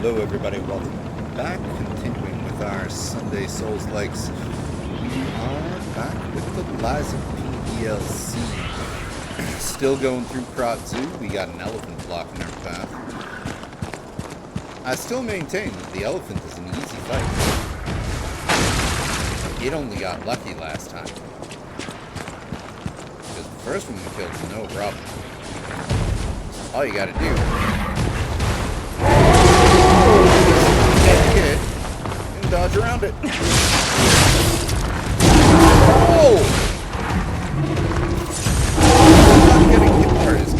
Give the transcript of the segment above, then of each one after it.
Hello everybody, welcome back. Continuing with our Sunday Souls likes. We are back with the Liza PDLC. Still going through Krot Zoo. We got an elephant blocking our path. I still maintain that the elephant is an easy fight. It only got lucky last time. Because the first one we killed, no problem. All you gotta do hit and dodge around it. Oh! Not getting hit hard is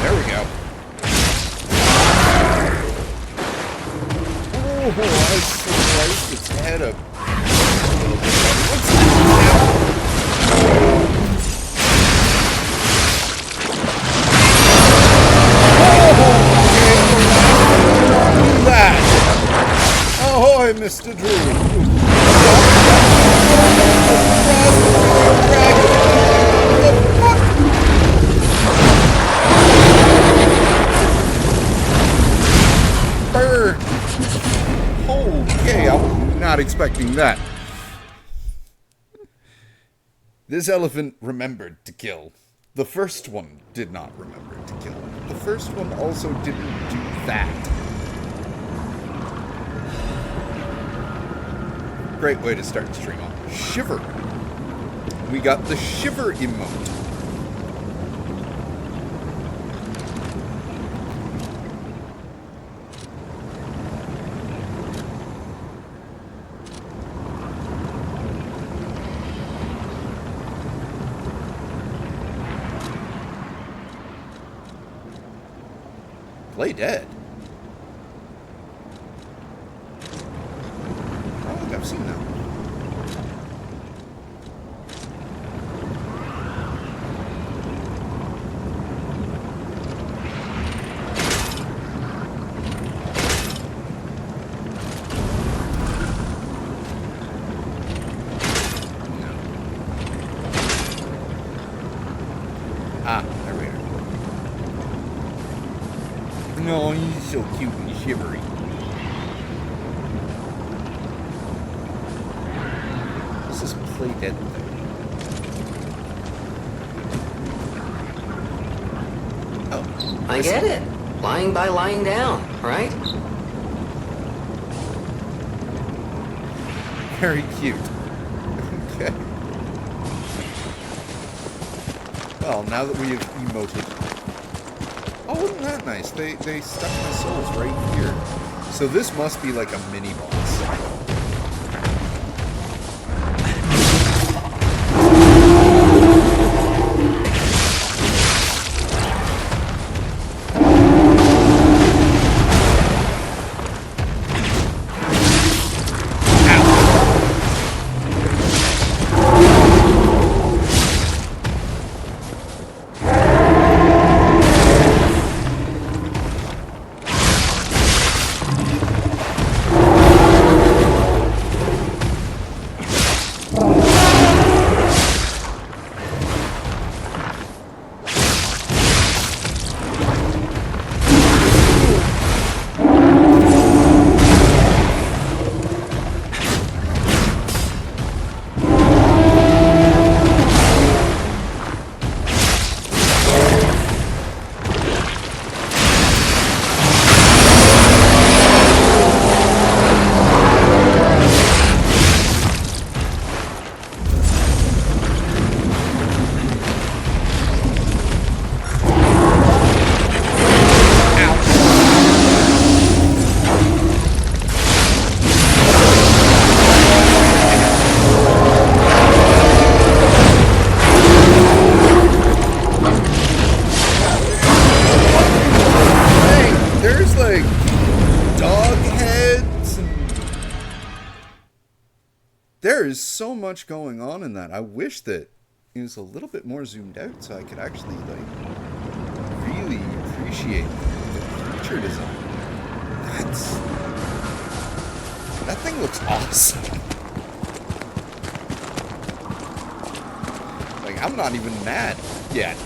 there we go. Oh, I sliced its head up a little bit. What's that? Oh, that. Ahoy, Mr. Drew. Bird. Okay, I was not expecting that. This elephant remembered to kill. The first one did not remember to kill. The first one also didn't do that. Great way to start the stream off. Shiver. We got the shiver emote. Play dead. I don't think I've seen that. No. Ah, there we are. No, he's so cute and shivery. This is play dead thing. Oh. I get it. Lying by lying down, right? Very cute. Okay. Well, now that we have emoted. Oh, wasn't that nice? They stuck my souls right here. So this must be like a mini boss. There is so much going on in that. I wish that it was a little bit more zoomed out so I could actually, like, really appreciate the creature design. That thing looks awesome. Like, I'm not even mad yet.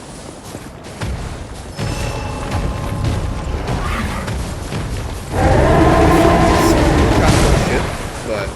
Got some shit, but...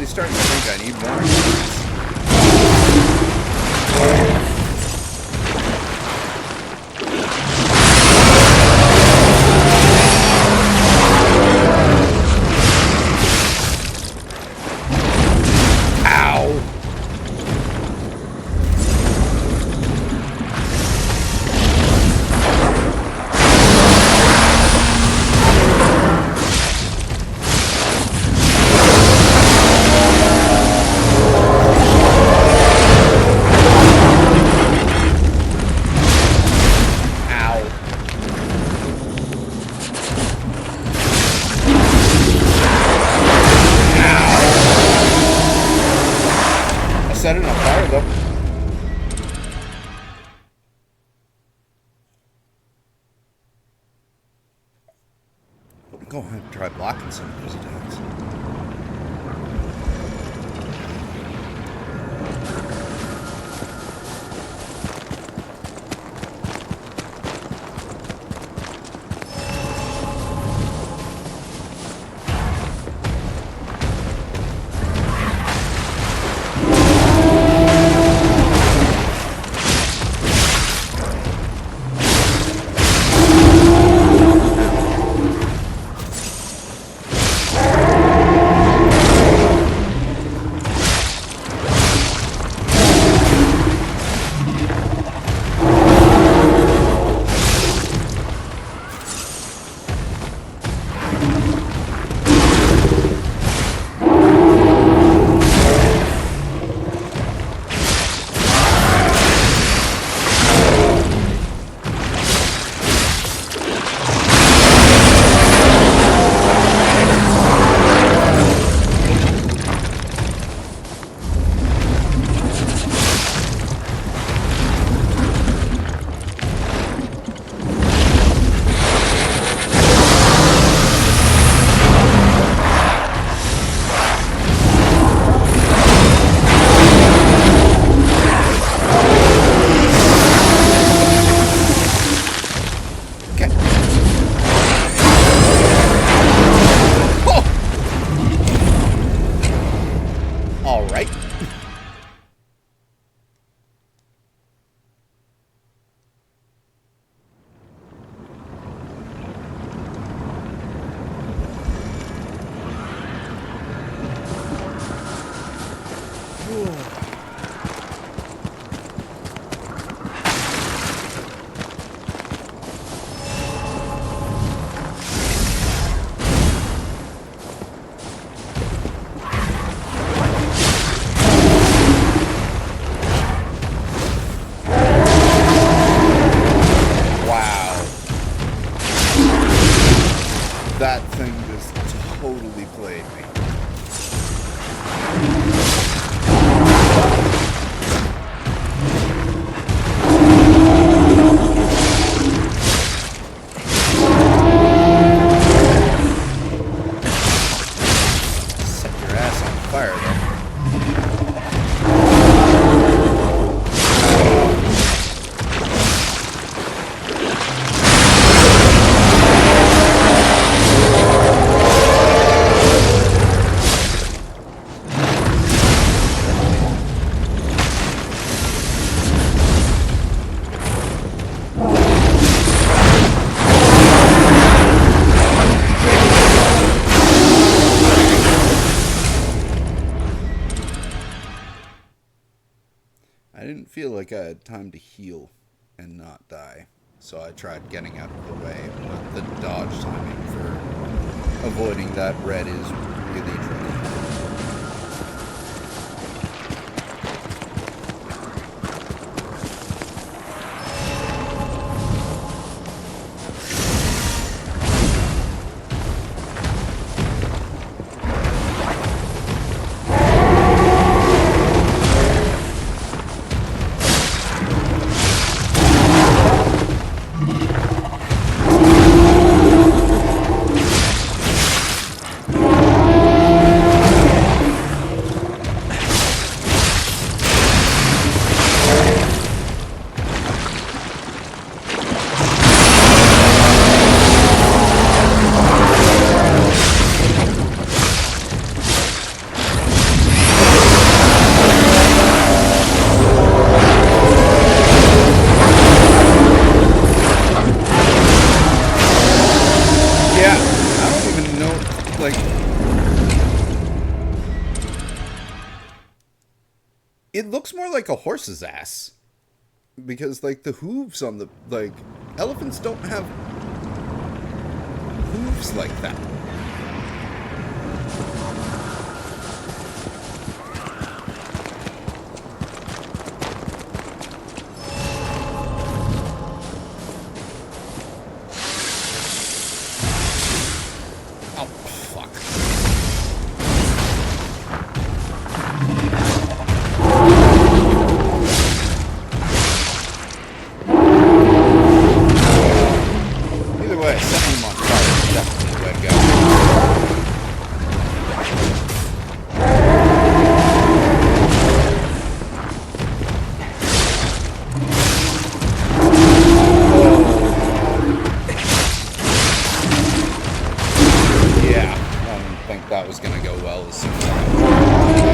starting to think I need more of these. Set it on fire though. Go ahead and try blocking some of those attacks. That thing just totally played me. Set your ass on fire, though. I didn't feel like I had time to heal and not die, so I tried getting out of the way, but the dodge timing for avoiding that red is really tricky. It looks more like a horse's ass. Because, like, the hooves on the... Like, elephants don't have hooves like that. Oh, fuck. That was going to go well as soon as I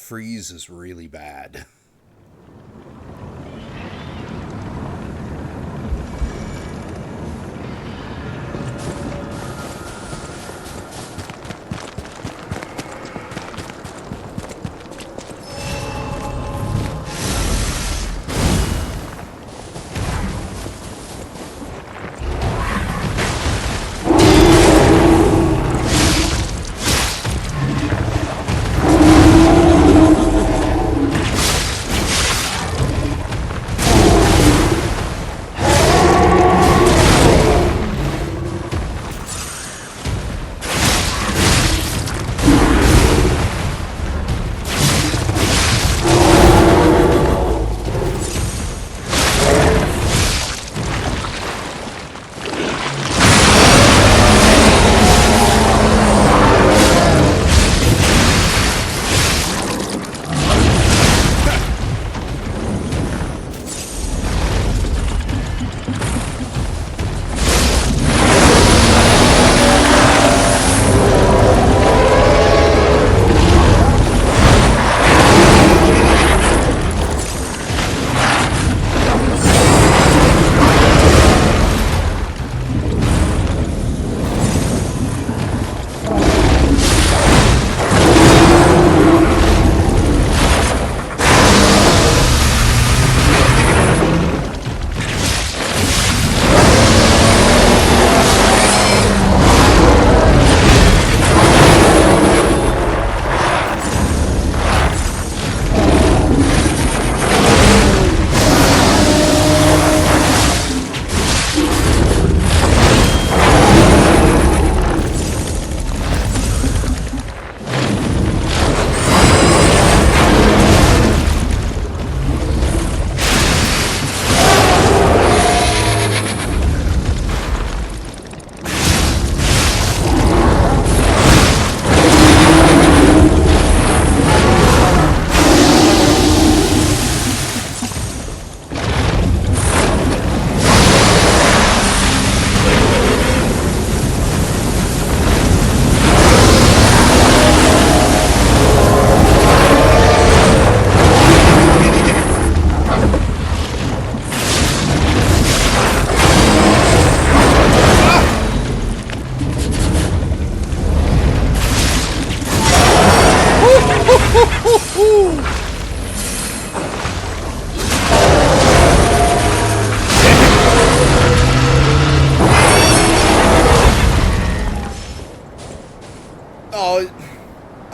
freeze is really bad.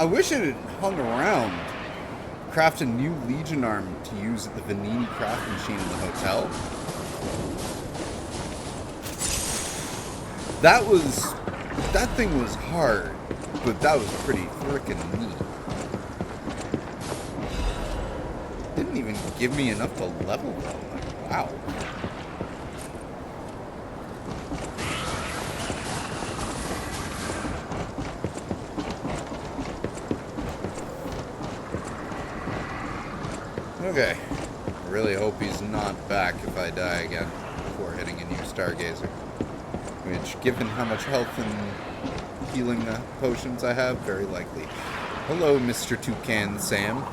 I wish it had hung around. Craft a new Legion arm to use at the Vanini craft machine in the hotel. That thing was hard, but that was pretty freaking neat. Didn't even give me enough to level though. Like, wow. Okay. I really hope he's not back if I die again before hitting a new Stargazer. Which, given how much health and healing potions I have, very likely. Hello, Mr. Toucan Sam.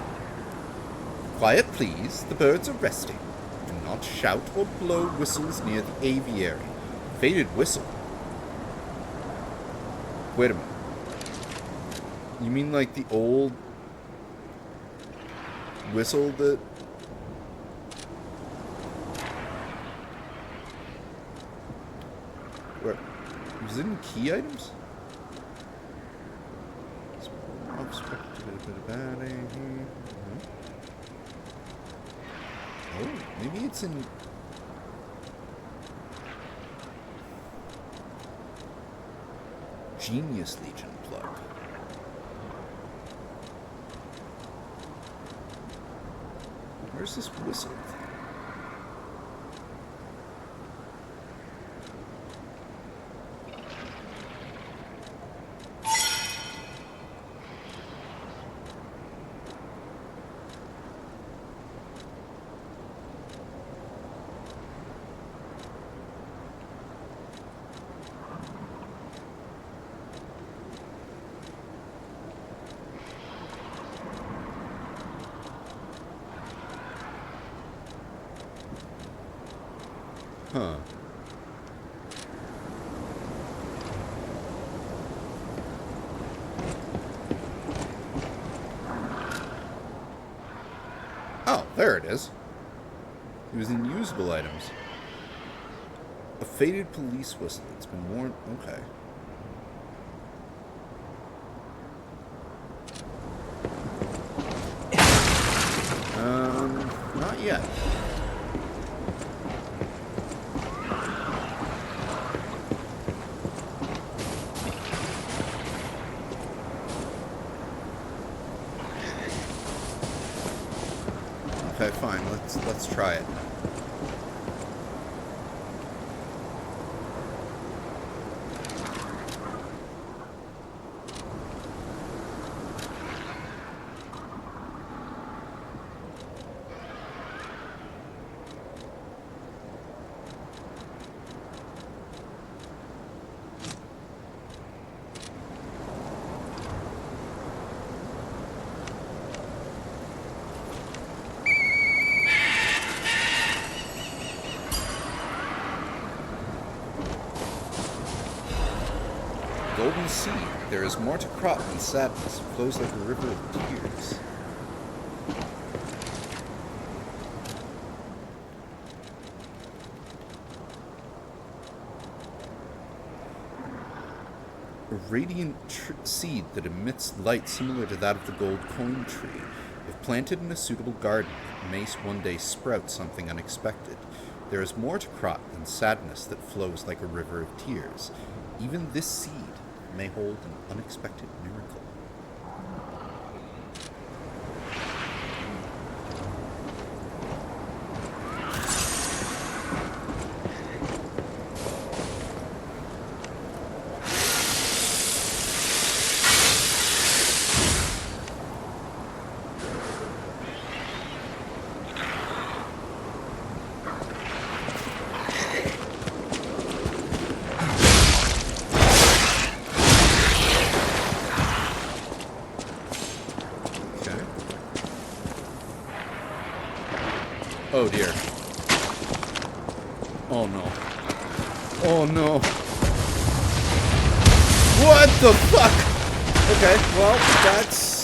Quiet, please. The birds are resting. Do not shout or blow whistles near the aviary. Faded whistle. Wait a minute. You mean like the old whistle that... Where? Was it in key items? Oh, maybe it's in... Genius Legion plug. Where's this whistle? Huh. Oh, there it is. It was in usable items. A faded police whistle. It's been worn. Okay. Not yet. Okay, fine. Let's try it. Golden Sea, there is more to crop than sadness, flows like a river of tears. A radiant seed that emits light similar to that of the gold coin tree. If planted in a suitable garden, it may one day sprout something unexpected. There is more to crop than sadness that flows like a river of tears. Even this seed may hold an unexpected miracle. Oh dear. Oh no. Oh no. What the fuck? Okay, well, that's...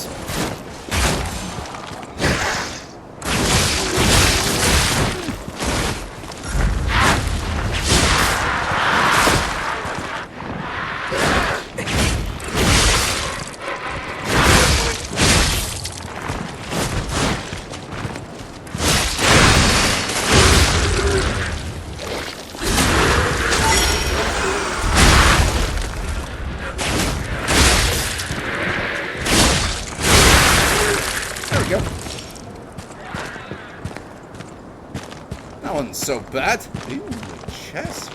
so bad. Ooh, a chest.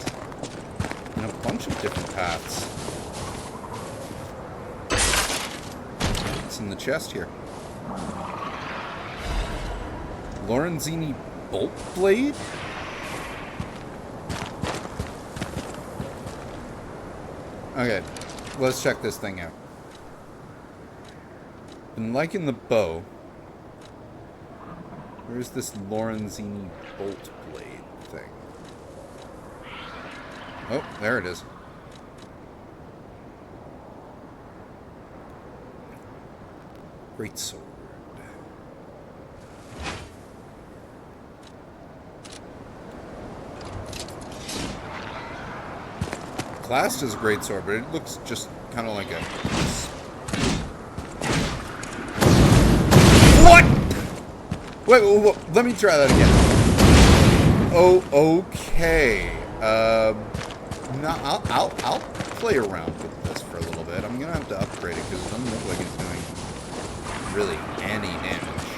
And a bunch of different paths. What's in the chest here? Lorenzini bolt blade? Okay, let's check this thing out. Been liking the bow. Where's this Lorenzini bolt blade thing? Oh, there it is. Great sword. Classed as a great sword, but it looks just kind of like a... What? Wait, let me try that again. Oh, okay. No, I'll play around with this for a little bit. I'm gonna have to upgrade it because it doesn't look like it's doing really any damage.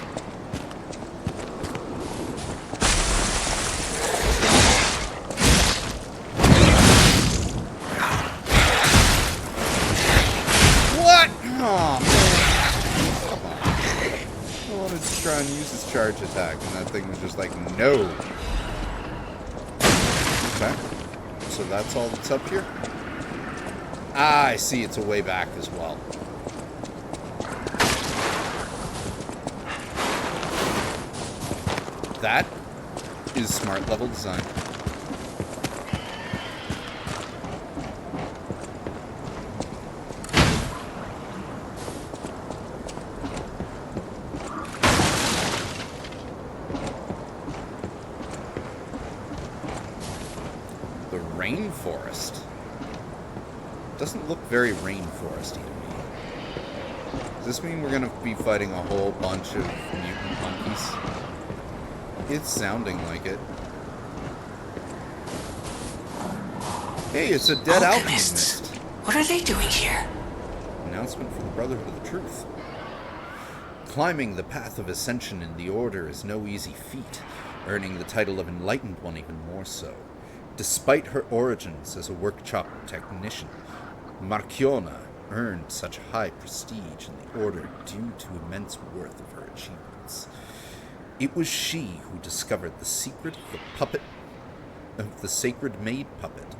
What? Oh man! Come on. I wanted to try and use this charge attack, and that thing was just like, no. Okay. So that's all that's up here? Ah, I see. It's a way back as well. That is smart level design. The rainforest. Doesn't look very rainforesty to me. Does this mean we're going to be fighting a whole bunch of mutant monkeys? It's sounding like it. Hey, it's a dead alchemist. What are they doing here? Announcement for the Brotherhood of the Truth. Climbing the path of ascension in the Order is no easy feat, earning the title of Enlightened One even more so. Despite her origins as a workshop technician, Marchiona earned such high prestige in the Order due to immense worth of her achievements. It was she who discovered the secret of the sacred maid puppet,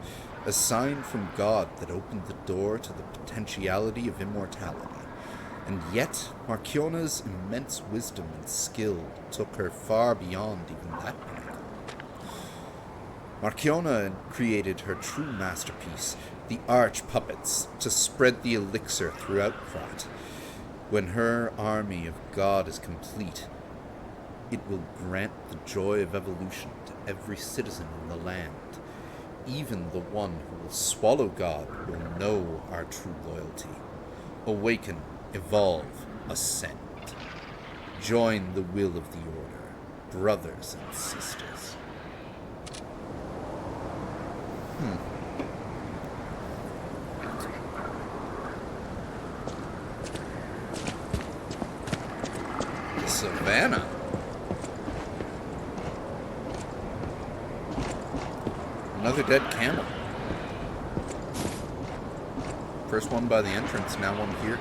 a sign from God that opened the door to the potentiality of immortality. And yet, Marchiona's immense wisdom and skill took her far beyond even that pinnacle. Marchiona created her true masterpiece, the Arch Puppets, to spread the elixir throughout Krat. When her army of God is complete, it will grant the joy of evolution to every citizen in the land. Even the one who will swallow God will know our true loyalty. Awaken, evolve, ascend. Join the will of the Order, brothers and sisters. Savannah. Another dead camel. First one by the entrance, now one here.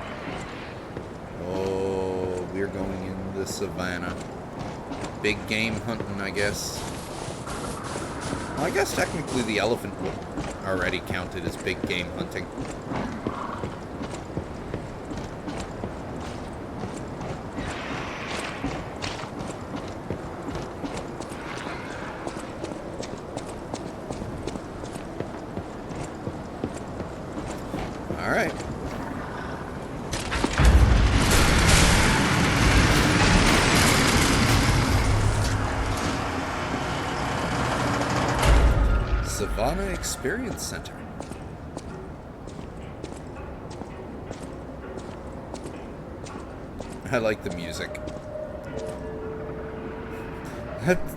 Oh, we're going in the savannah. Big game hunting, I guess. Well, I guess technically the elephant would already counted as big game hunting. Alright. Savannah Experience Center. I like the music.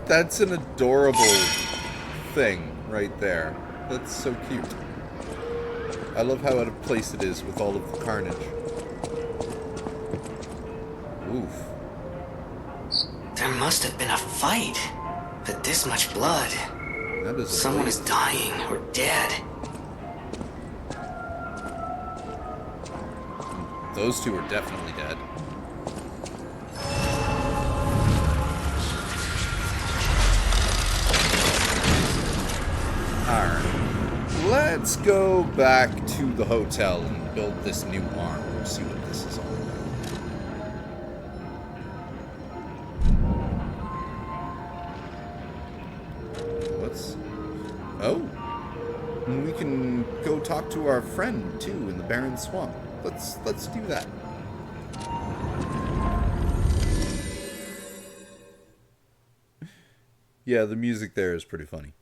That's an adorable thing right there. That's so cute. I love how out of place it is with all of the carnage. Oof. There must have been a fight. But this much blood. That is a Someone is blade. dying or dead. Those two are definitely dead. Alright. Let's go back to the hotel and build this new arm. We'll see what this is all about. What's... Oh! And we can go talk to our friend, too, in the barren swamp. Let's do that. Yeah, the music there is pretty funny.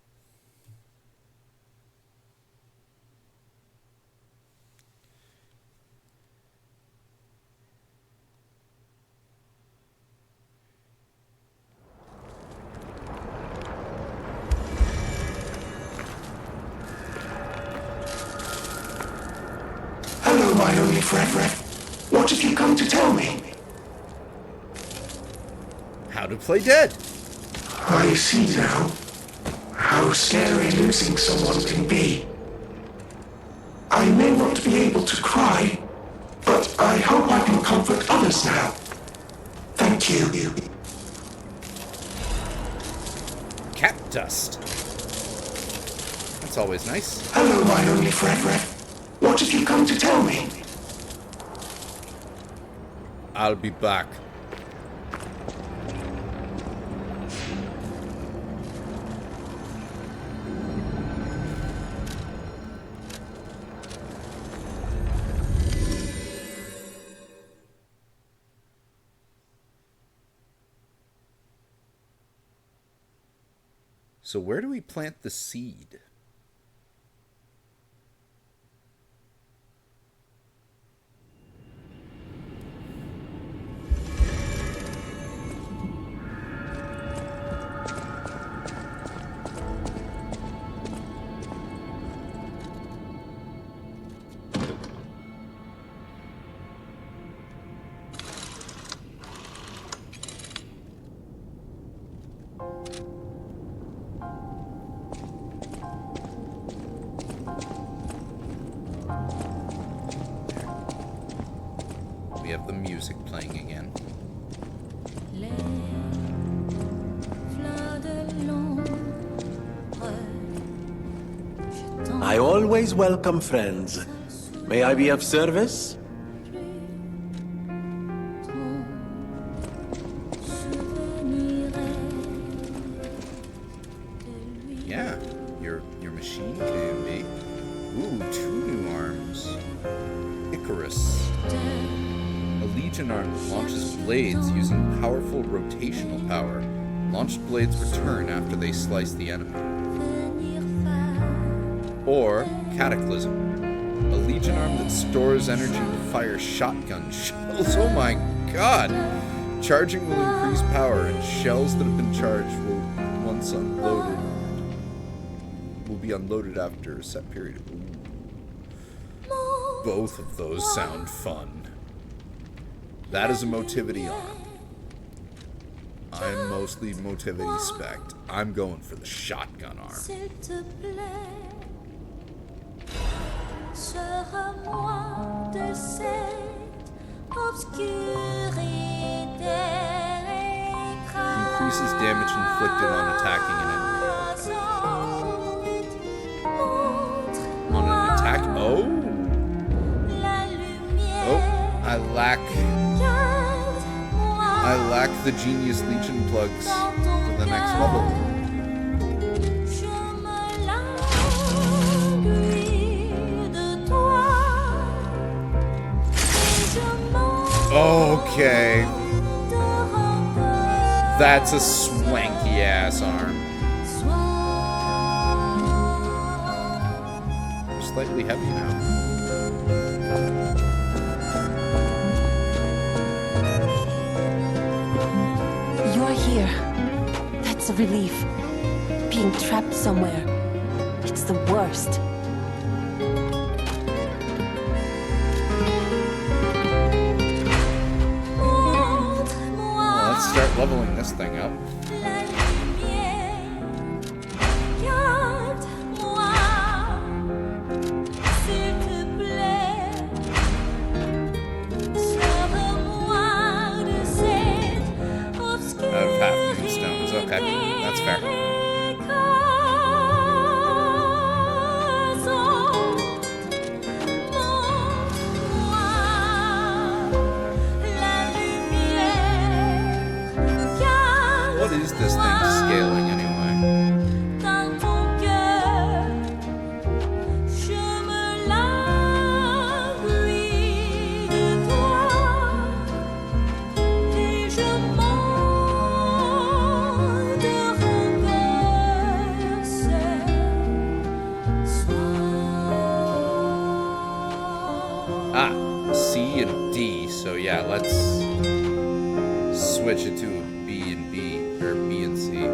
Hello, my only friend. What have you come to tell me? How to play dead. I see now how scary losing someone can be. I may not be able to cry, but I hope I can comfort others now. Thank you. Cat dust. That's always nice. Hello, my only friend. What have you come to tell me? I'll be back. So where do we plant the seed? We have the music playing again. I always welcome friends. May I be of service? Yeah, your machine can be. Ooh, 2 new arms. Icarus. A Legion arm that launches blades using powerful rotational power. Launched blades return after they slice the enemy. Or Cataclysm. A Legion arm that stores energy to fire shotgun shells. Oh my god! Charging will increase power, and shells that have been charged will, once unloaded, will be unloaded after a set period. Ooh. Both of those sound fun. That is a motivity arm. I'm mostly motivity spec'd. I'm going for the shotgun arm. Increases damage inflicted on attacking an enemy. On an attack? Oh! Oh, I lack the Genius Legion plugs for the next level. Okay. That's a swanky ass arm. Slightly heavy now. You're here. That's a relief. Being trapped somewhere. It's the worst. Well, let's start leveling this thing up. yeah, let's switch it to a B and B, or B and C.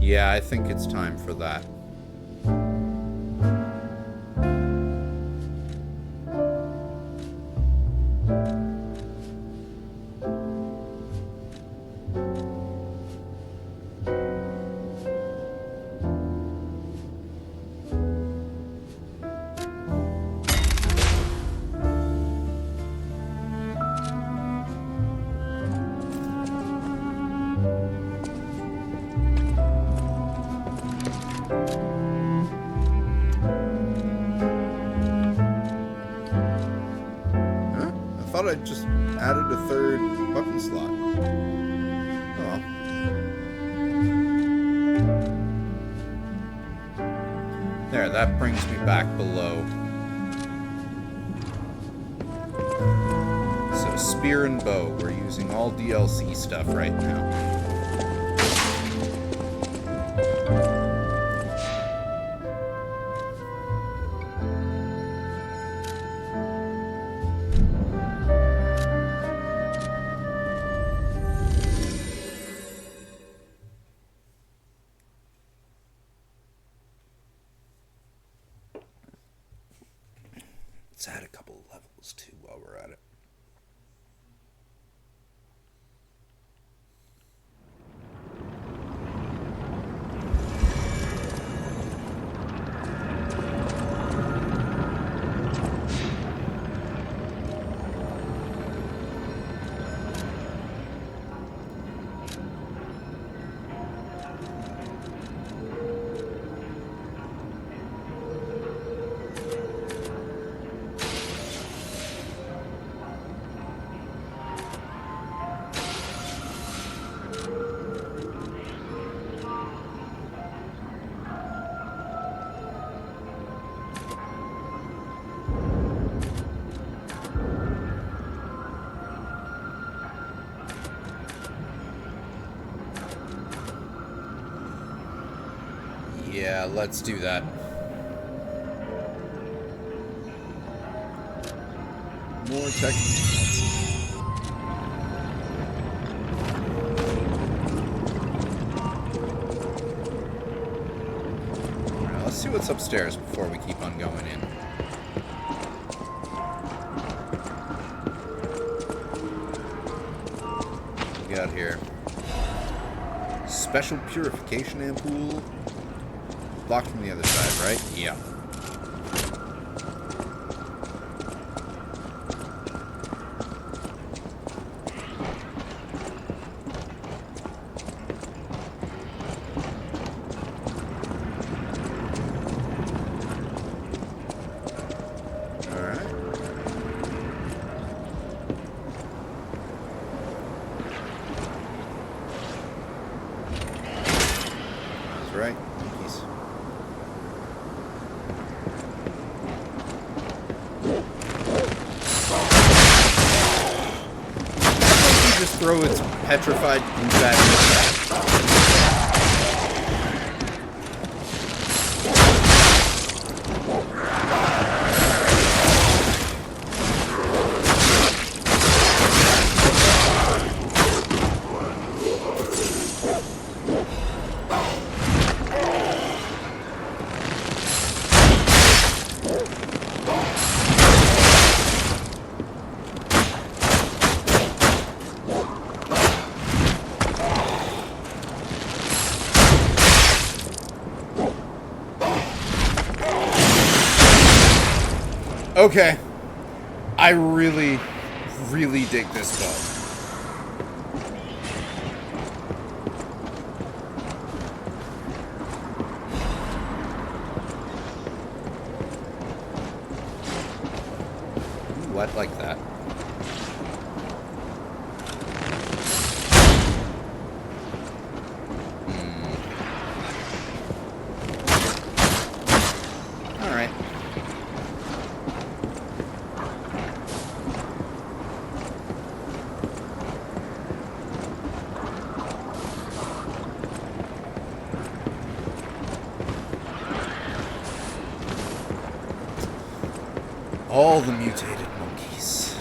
Yeah, I think it's time for that. I thought I just added a third weapon slot. Oh well. There, that brings me back below. So, spear and bow. We're using all DLC stuff right now. Let's add a couple of levels too while we're at it. Yeah, let's do that. More techniques. Alright, let's see what's upstairs before we keep on going in. What we got here? Special purification ampoule. Blocked from the other side, right? Yeah. Right. Peace. Why don't you just throw its petrified confetti in the Okay. I really, really dig this bow. Ooh, I'd like that. Alright. All the mutated monkeys.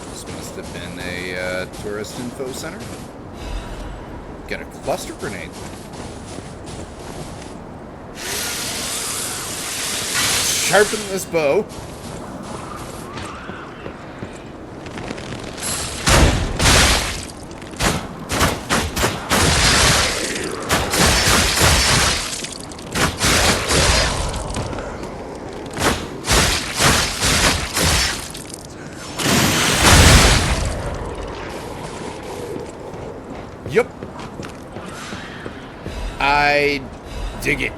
This must have been a tourist info center. Get a cluster grenade. Sharpen this bow. Yup. I dig it.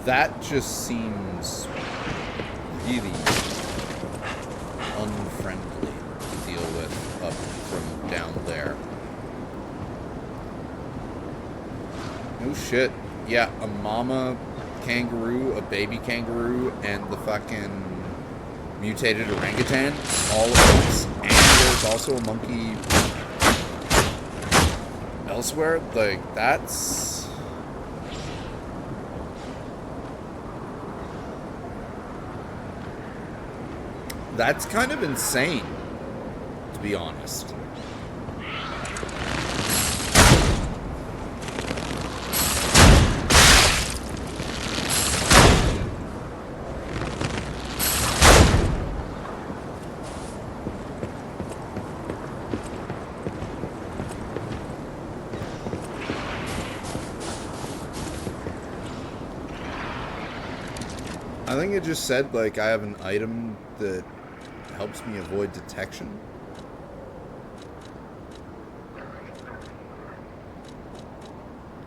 That just seems really unfriendly to deal with up from down there. No shit. Yeah, a mama kangaroo, a baby kangaroo, and the fucking mutated orangutan all at once. And there's also a monkey elsewhere. Like, that's... That's kind of insane, to be honest. I think it just said, like, I have an item that helps me avoid detection.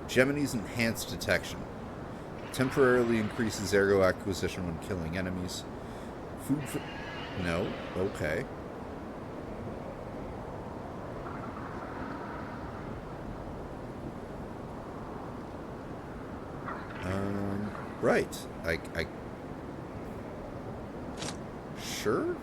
Gemini's enhanced detection. Temporarily increases ergo acquisition when killing enemies. Food for... No. Okay. Right. I... Sure?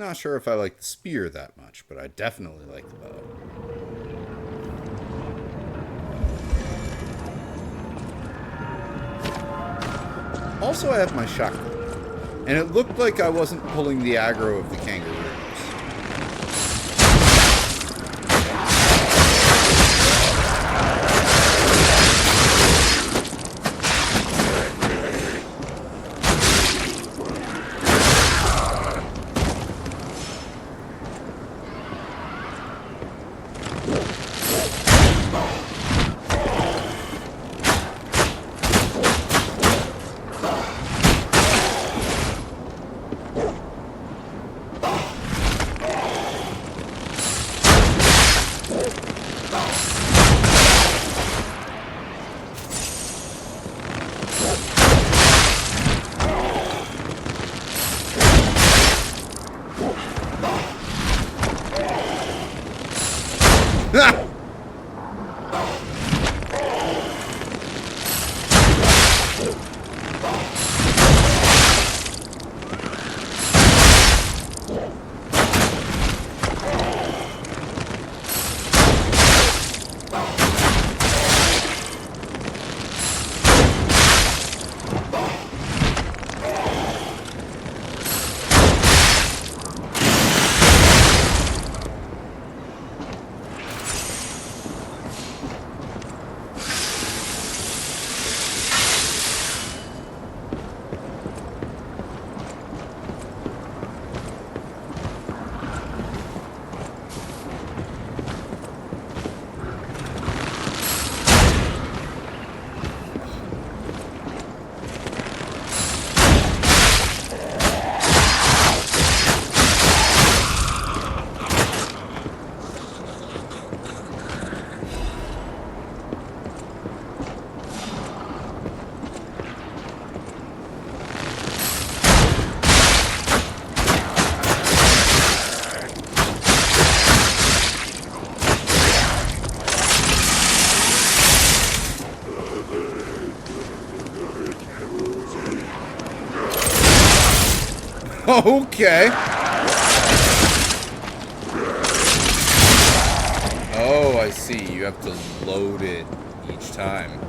Not sure if I like the spear that much, but I definitely like the bow. Also, I have my shotgun, and it looked like I wasn't pulling the aggro of the kangaroos. Okay. Oh, I see. You have to load it each time.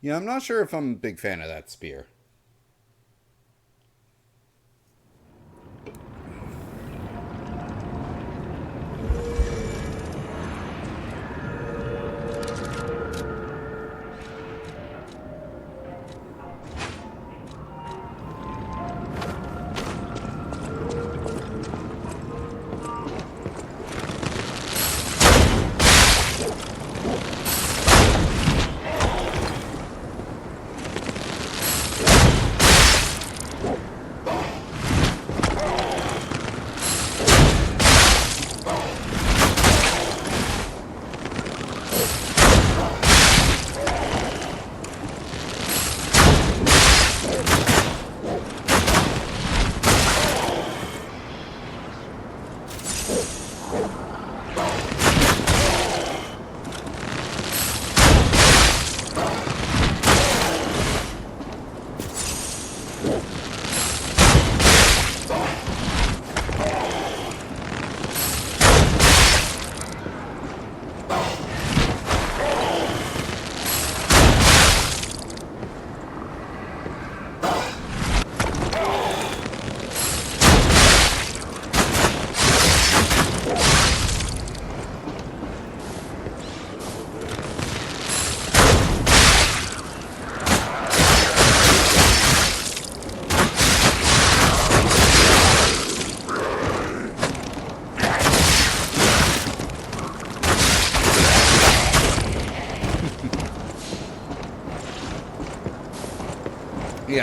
Yeah, I'm not sure if I'm a big fan of that spear.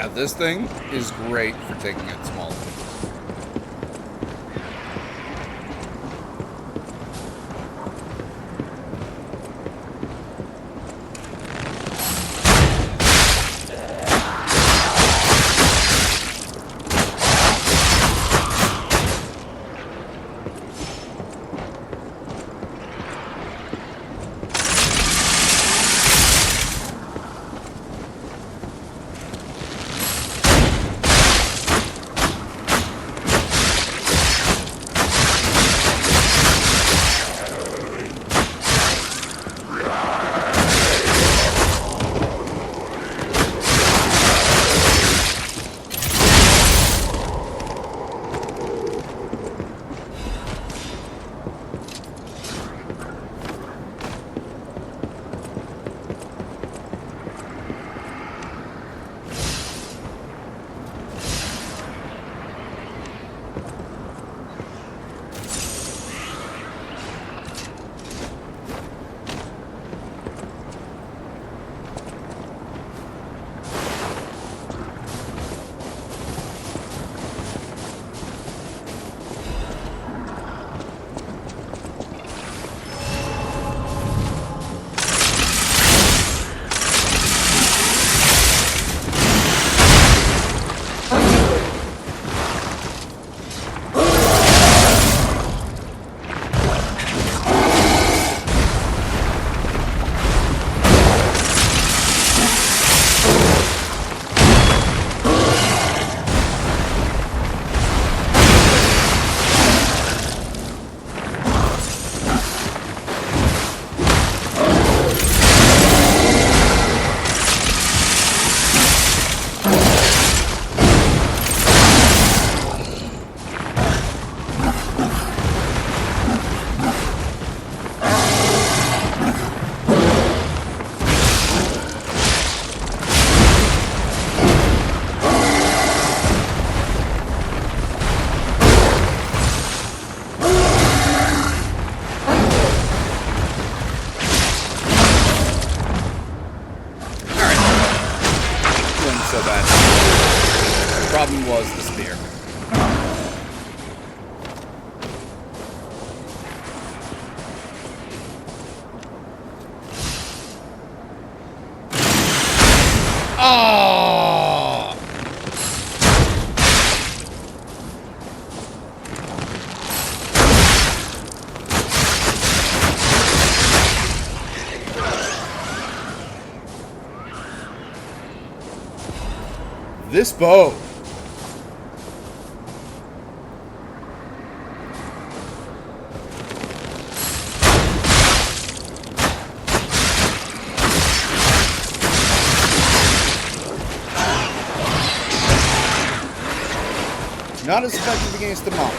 Yeah, this thing is great for taking it small. So bad. The problem was the spear. Oh! This bow. Not as effective against the monk.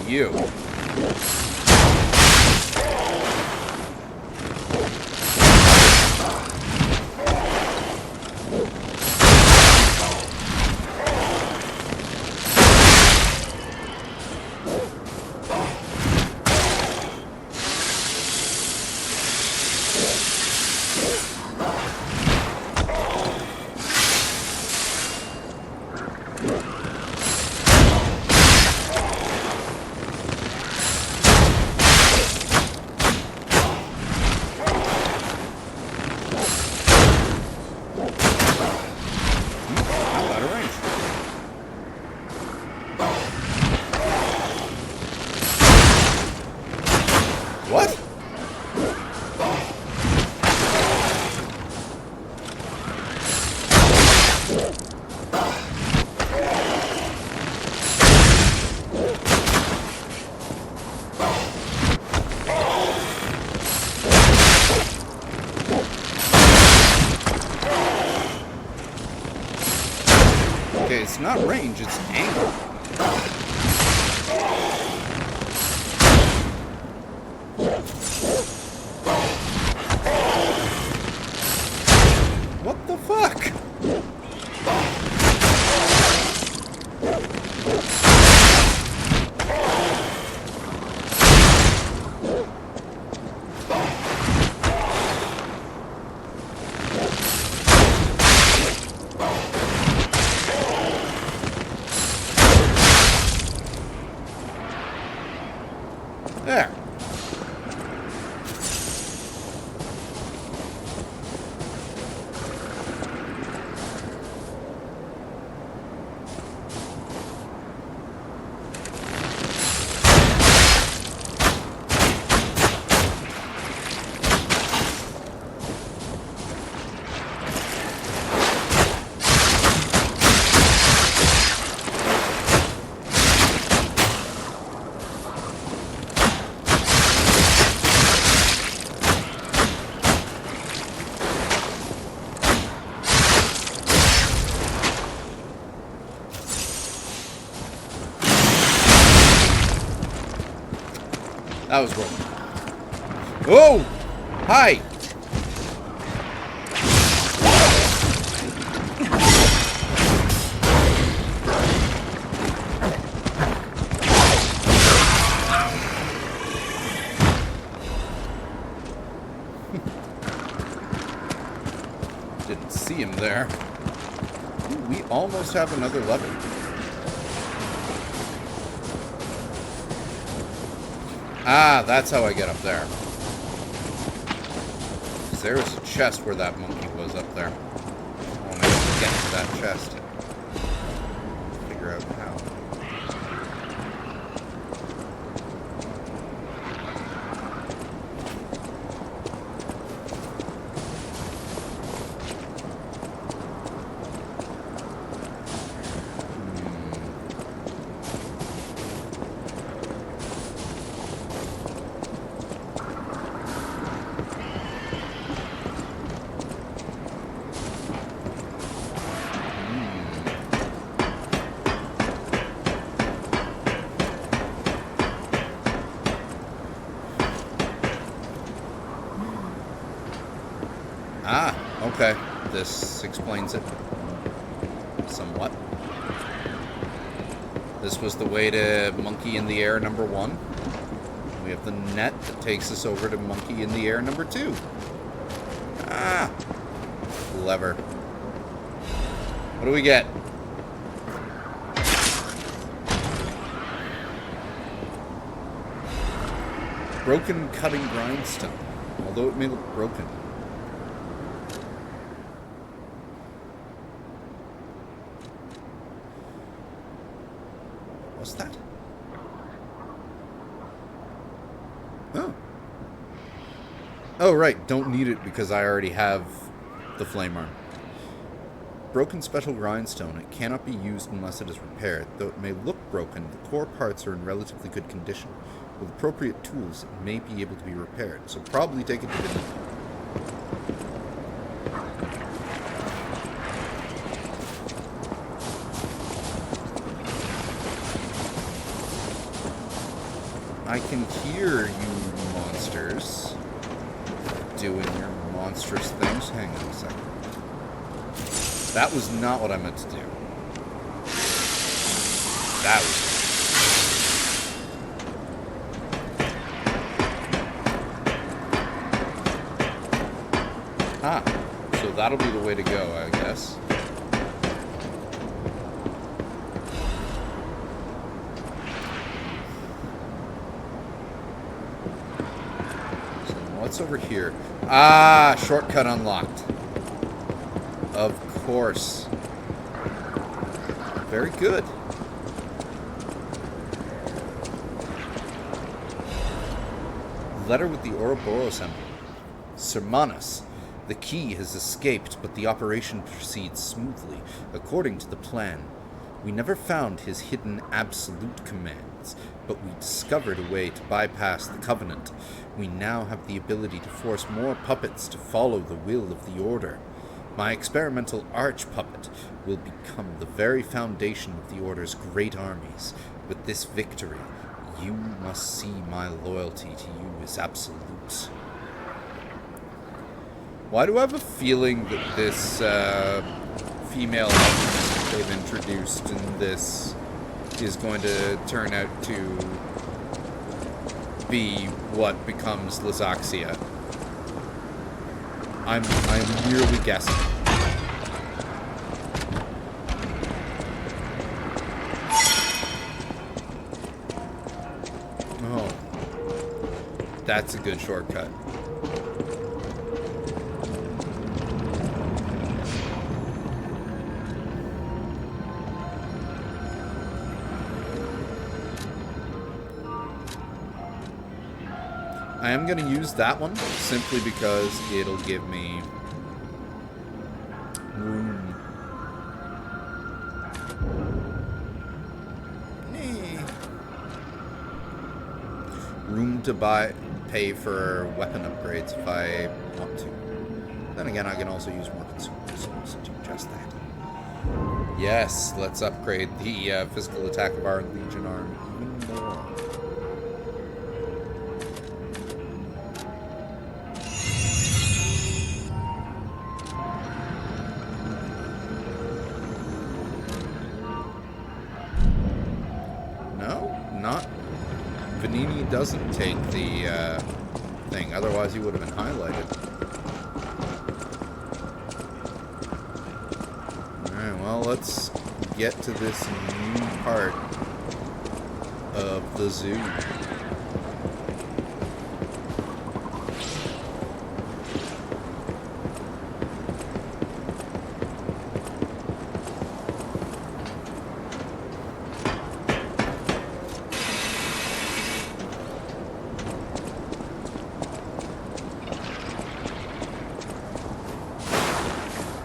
You. What? Okay, it's not range, it's angle. What the fuck? There. That was wrong. Oh! Hi! Didn't see him there. Ooh, we almost have another level. Ah, that's how I get up there. 'Cause there was a chest where that monkey was up there. Oh, maybe I can get to that chest. Figure out how. Ah, okay. This explains it. Somewhat. This was the way to Monkey in the Air number 1. We have the net that takes us over to Monkey in the Air number 2. Ah! Clever. What do we get? Broken cutting grindstone. Although it may look broken. What's that? Oh. Oh, right. Don't need it because I already have the flame arm. Broken special grindstone. It cannot be used unless it is repaired. Though it may look broken, the core parts are in relatively good condition. With appropriate tools, it may be able to be repaired. So probably take it to the... I can hear you monsters doing your monstrous things. Hang on a second. That was not what I meant to do. That was... Ah, so that'll be the way to go, I guess. So what's over here? Ah, shortcut unlocked. Of course. Very good. letter with the Ouroboros emblem. Sermanus. The key has escaped, but the operation proceeds smoothly, according to the plan. We never found his hidden absolute commands, but we discovered a way to bypass the Covenant. We now have the ability to force more puppets to follow the will of the Order. My experimental arch-puppet will become the very foundation of the Order's great armies. With this victory, you must see my loyalty to you is absolute. Why do I have a feeling that this female alchemist they've introduced in this is going to turn out to be what becomes Lysaxia? I'm merely guessing. Oh. That's a good shortcut. I am going to use that one simply because it'll give me room. Room to pay for weapon upgrades if I want to. Then again, I can also use more consumables to do just that. Yes, let's upgrade the physical attack of our Legion army even more. Vanini doesn't take the thing, otherwise he would have been highlighted. Alright, well, let's get to this new part of the zoo.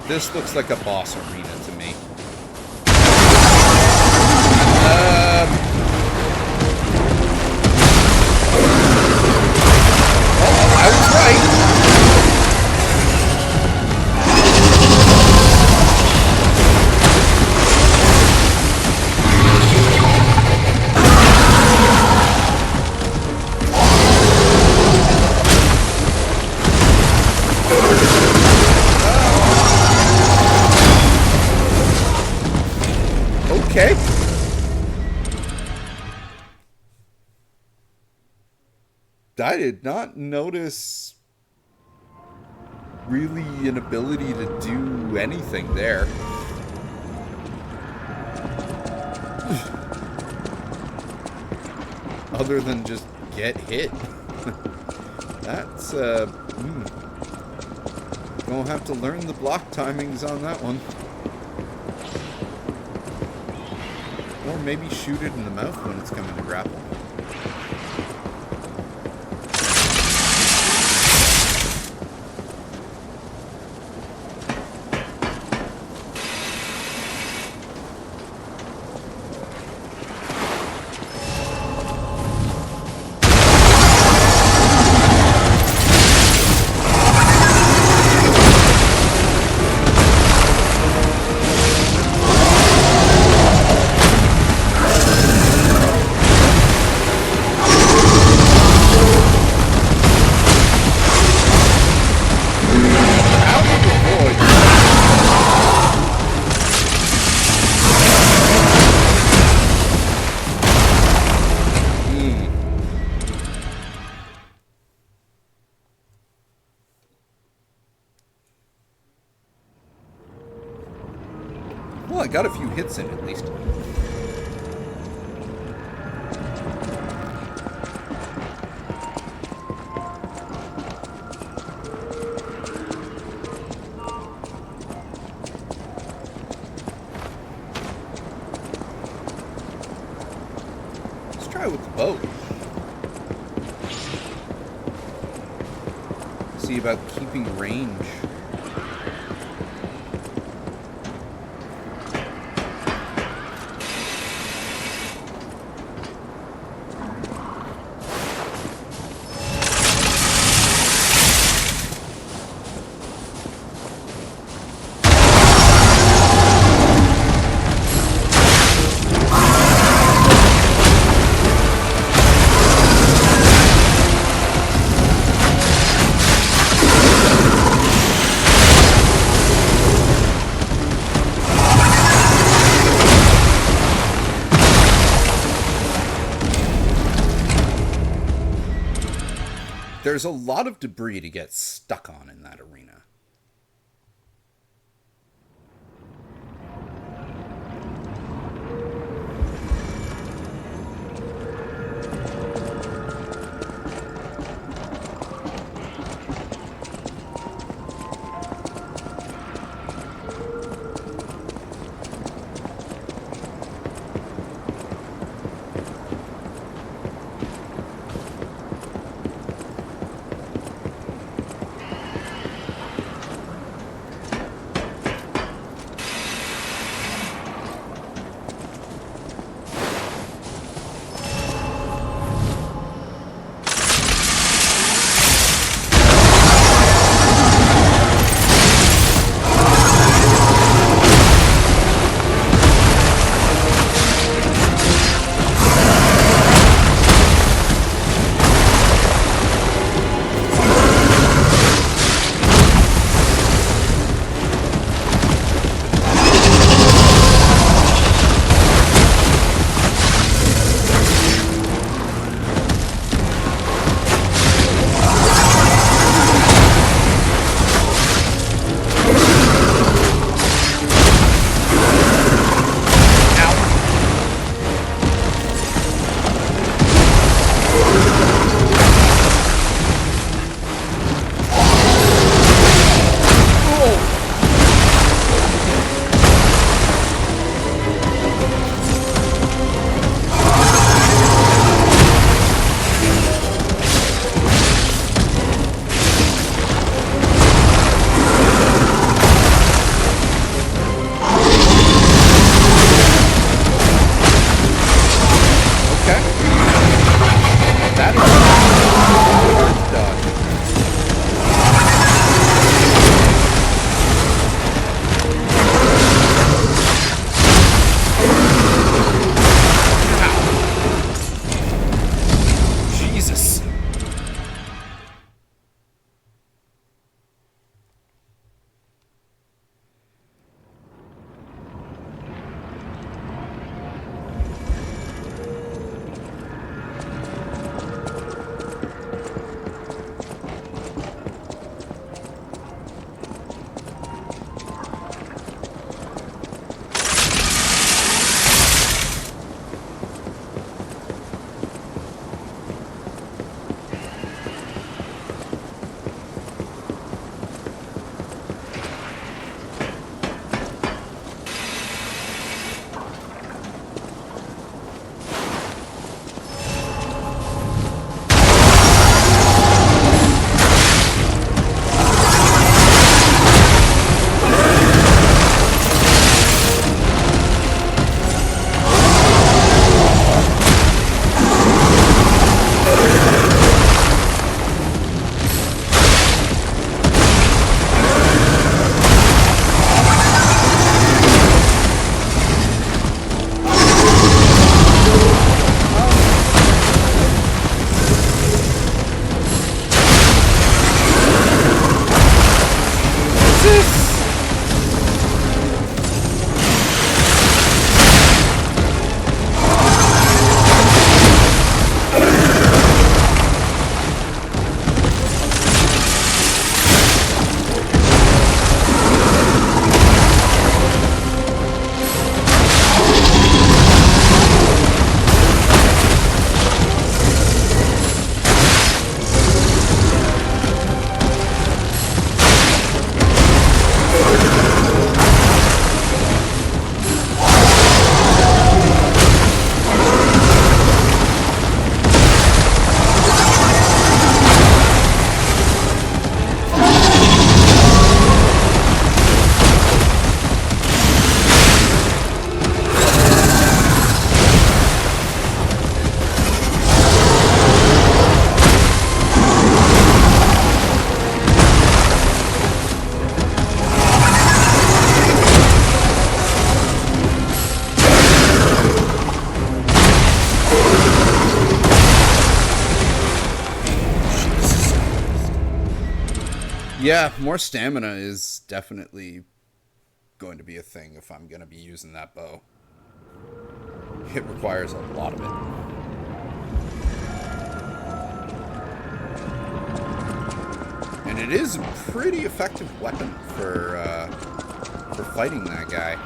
This looks like a boss arena to me. Oh, I was right. Okay. I did not notice really an ability to do anything there. Other than just get hit. That's, gonna have to learn the block timings on that one. Or maybe shoot it in the mouth when it's coming to grapple. Well, I got a few hits in at least. Let's try with the bow. See about keeping range. There's a lot of debris to get stuck on in that arena. Yeah, more stamina is definitely going to be a thing if I'm going to be using that bow. It requires a lot of it. And it is a pretty effective weapon for fighting that guy.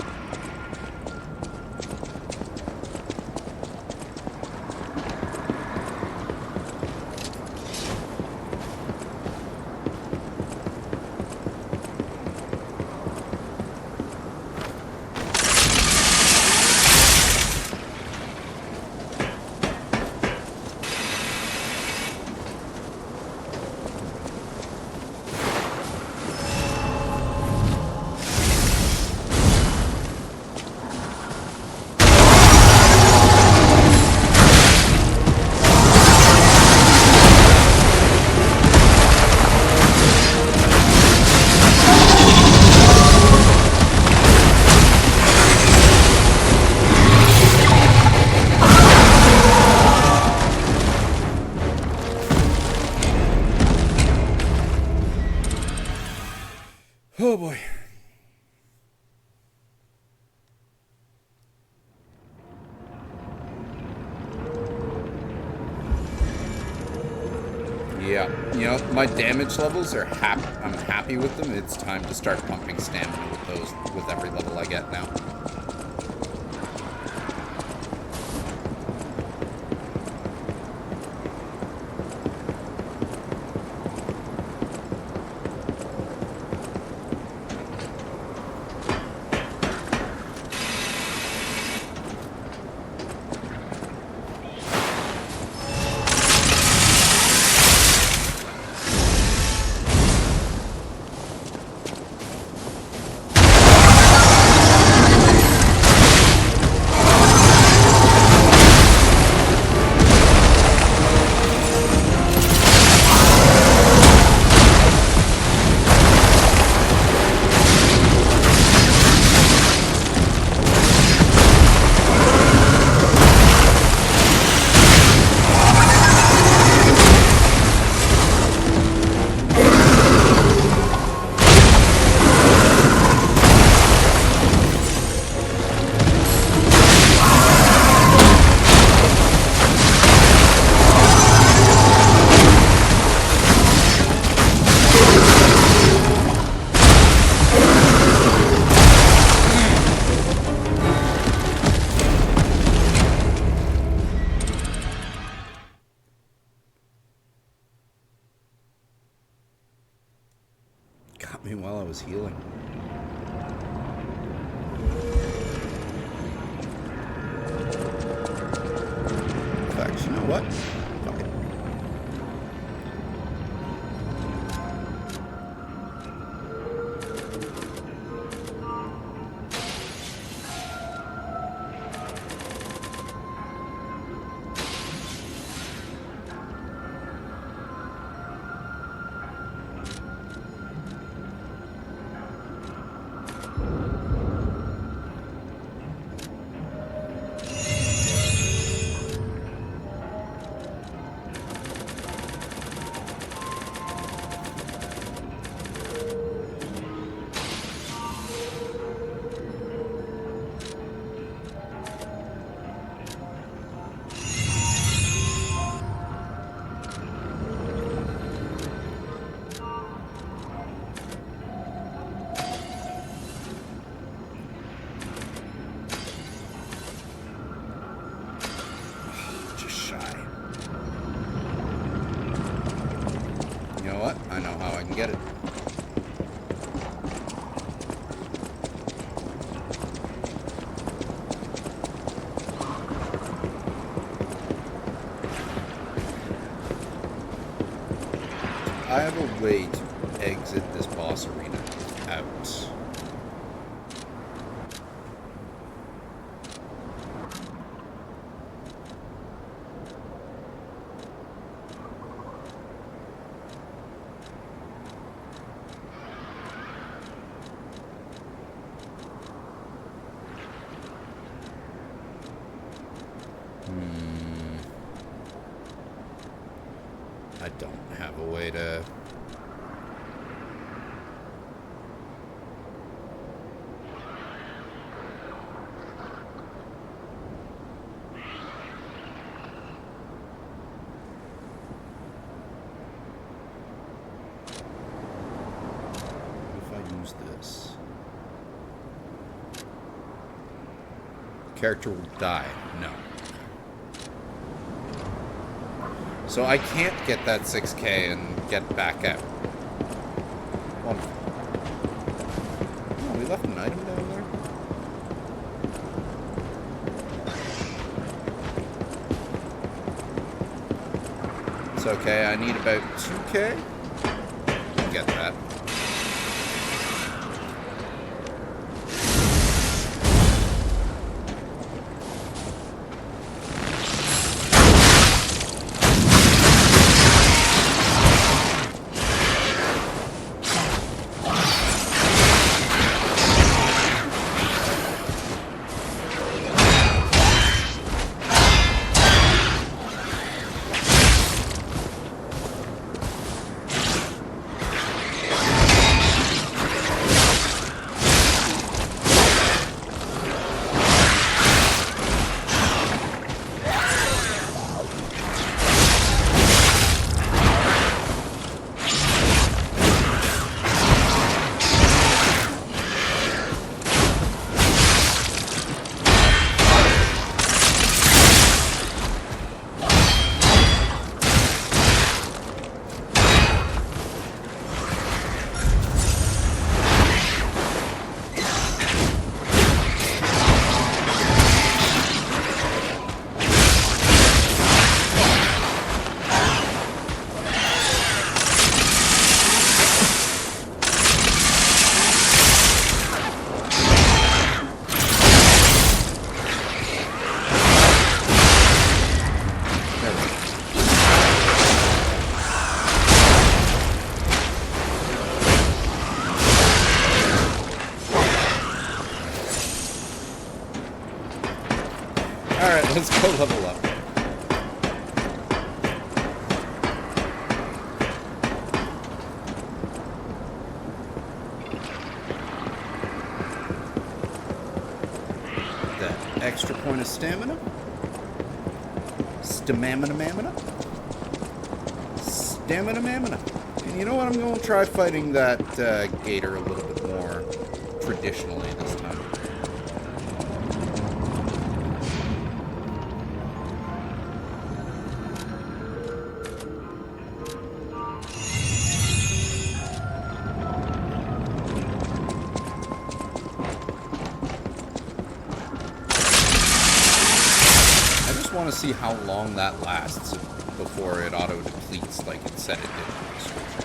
Oh boy. Yeah, you know, my damage levels are I'm happy with them. It's time to start pumping stamina with those with every level I get now. Got me while I was healing. In fact, you know what? Fuck it. I know how I can get it. I have a way to exit this boss arena without... I don't have a way to... this. Character will die. No. So I can't get that 6K and get back out. Wonderful. Oh, we left an item down there? It's okay, I need about 2K. I'll get that. Alright, let's go level up. That extra point of stamina. Stamina. And you know what? I'm going to try fighting that gator a little bit more traditionally this time. I want to see how long that lasts before it auto depletes like it said it did in the description.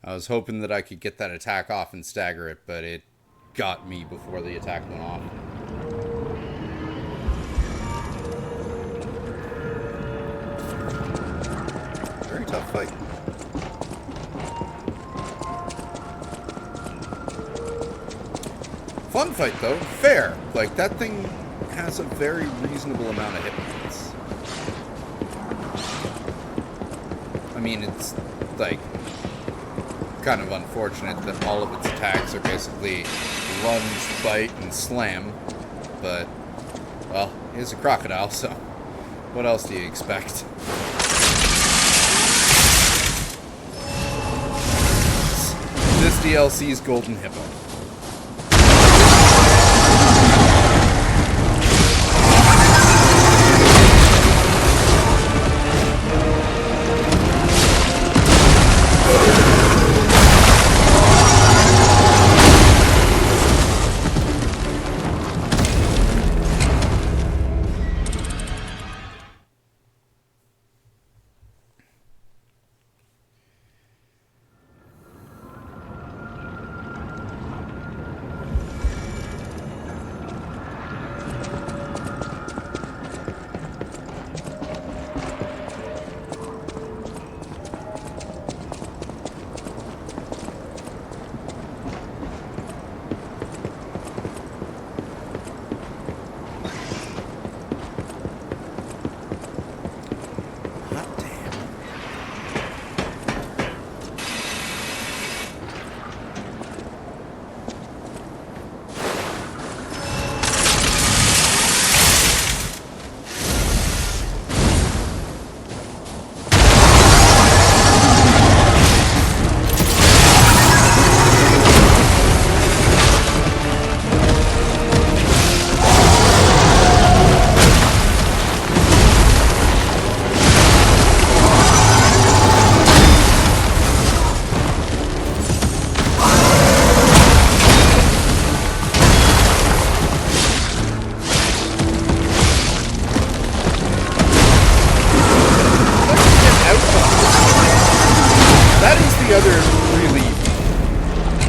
I was hoping that I could get that attack off and stagger it, but it got me before the attack went off. Very tough fight. Fun fight though, fair. Like that thing has a very reasonable amount of hit points. I mean, it's like kind of unfortunate that all of its attacks are basically lunge, bite, and slam. But, well, he's a crocodile, so what else do you expect? This DLC's Golden Hippo.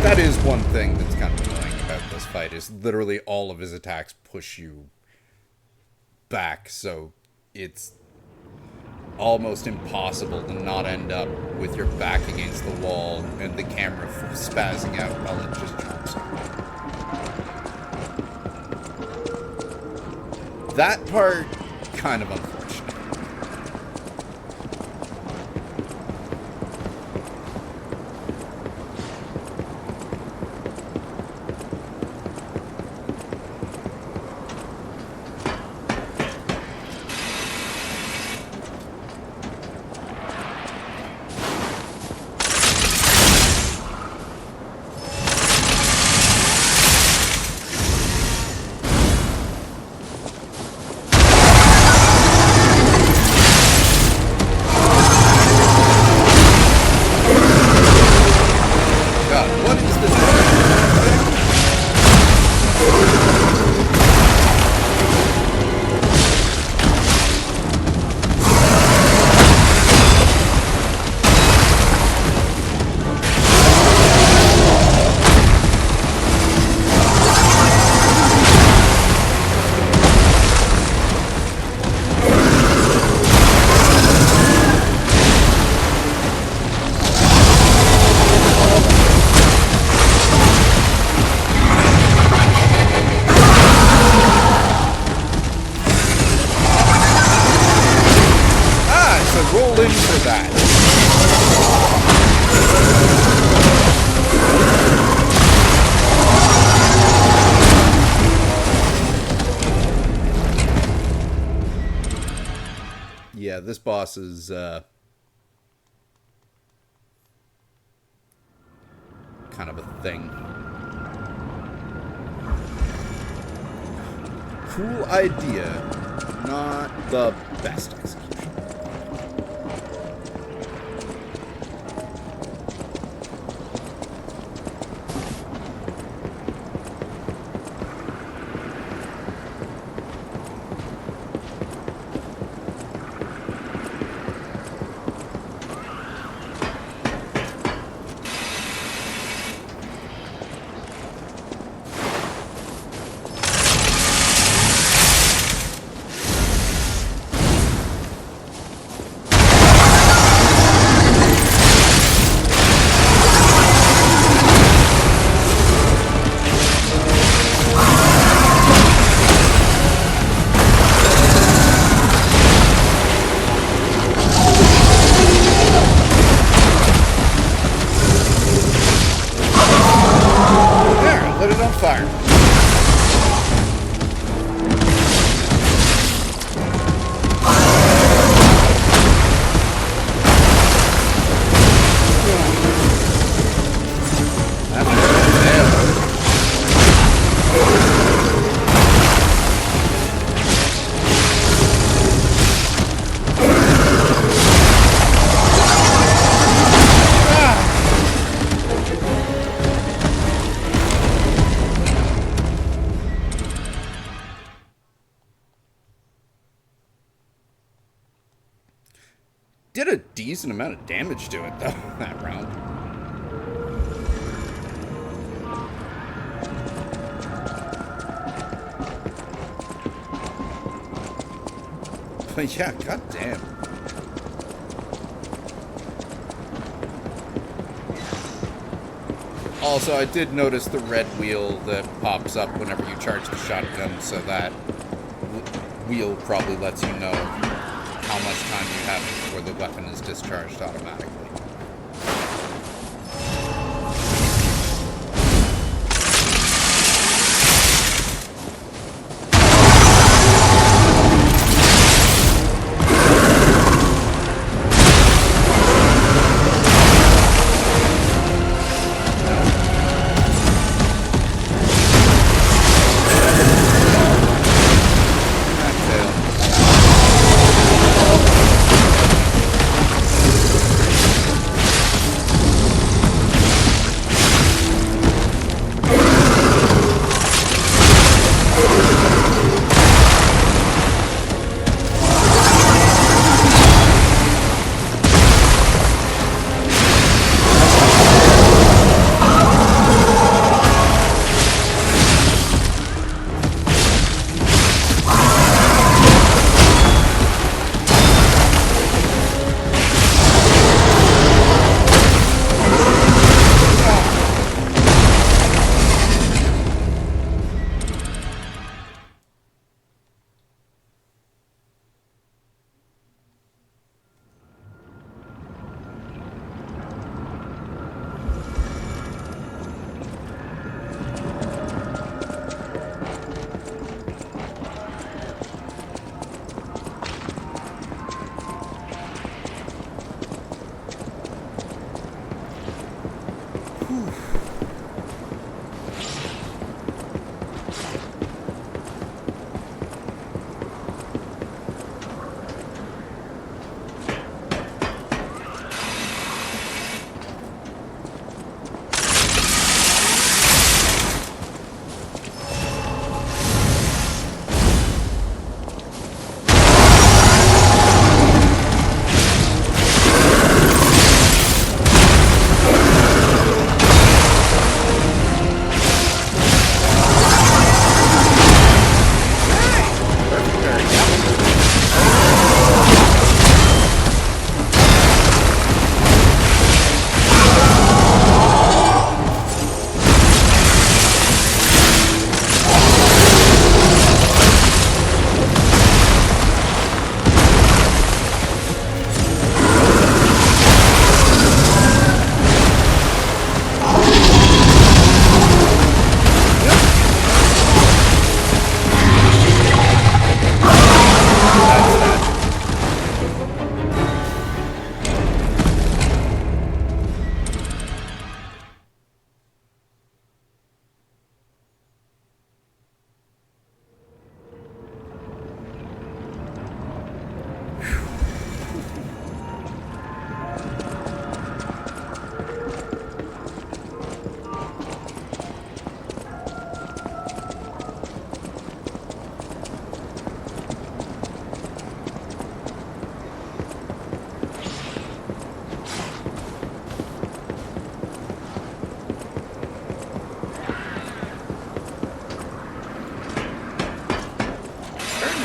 That is one thing that's kind of annoying about this fight, is literally all of his attacks push you back, so it's almost impossible to not end up with your back against the wall and the camera spazzing out while it just jumps. That part, kind of unfortunate. Yeah, this boss is kind of a thing. Cool idea, not the best execution. fire. Did a decent amount of damage to it, though, that round. But yeah, goddamn. Also, I did notice the red wheel that pops up whenever you charge the shotgun, so that wheel probably lets you know how much time you have before the weapon is discharged automatically.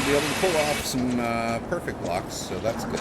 Be able to pull off some perfect blocks, so that's good.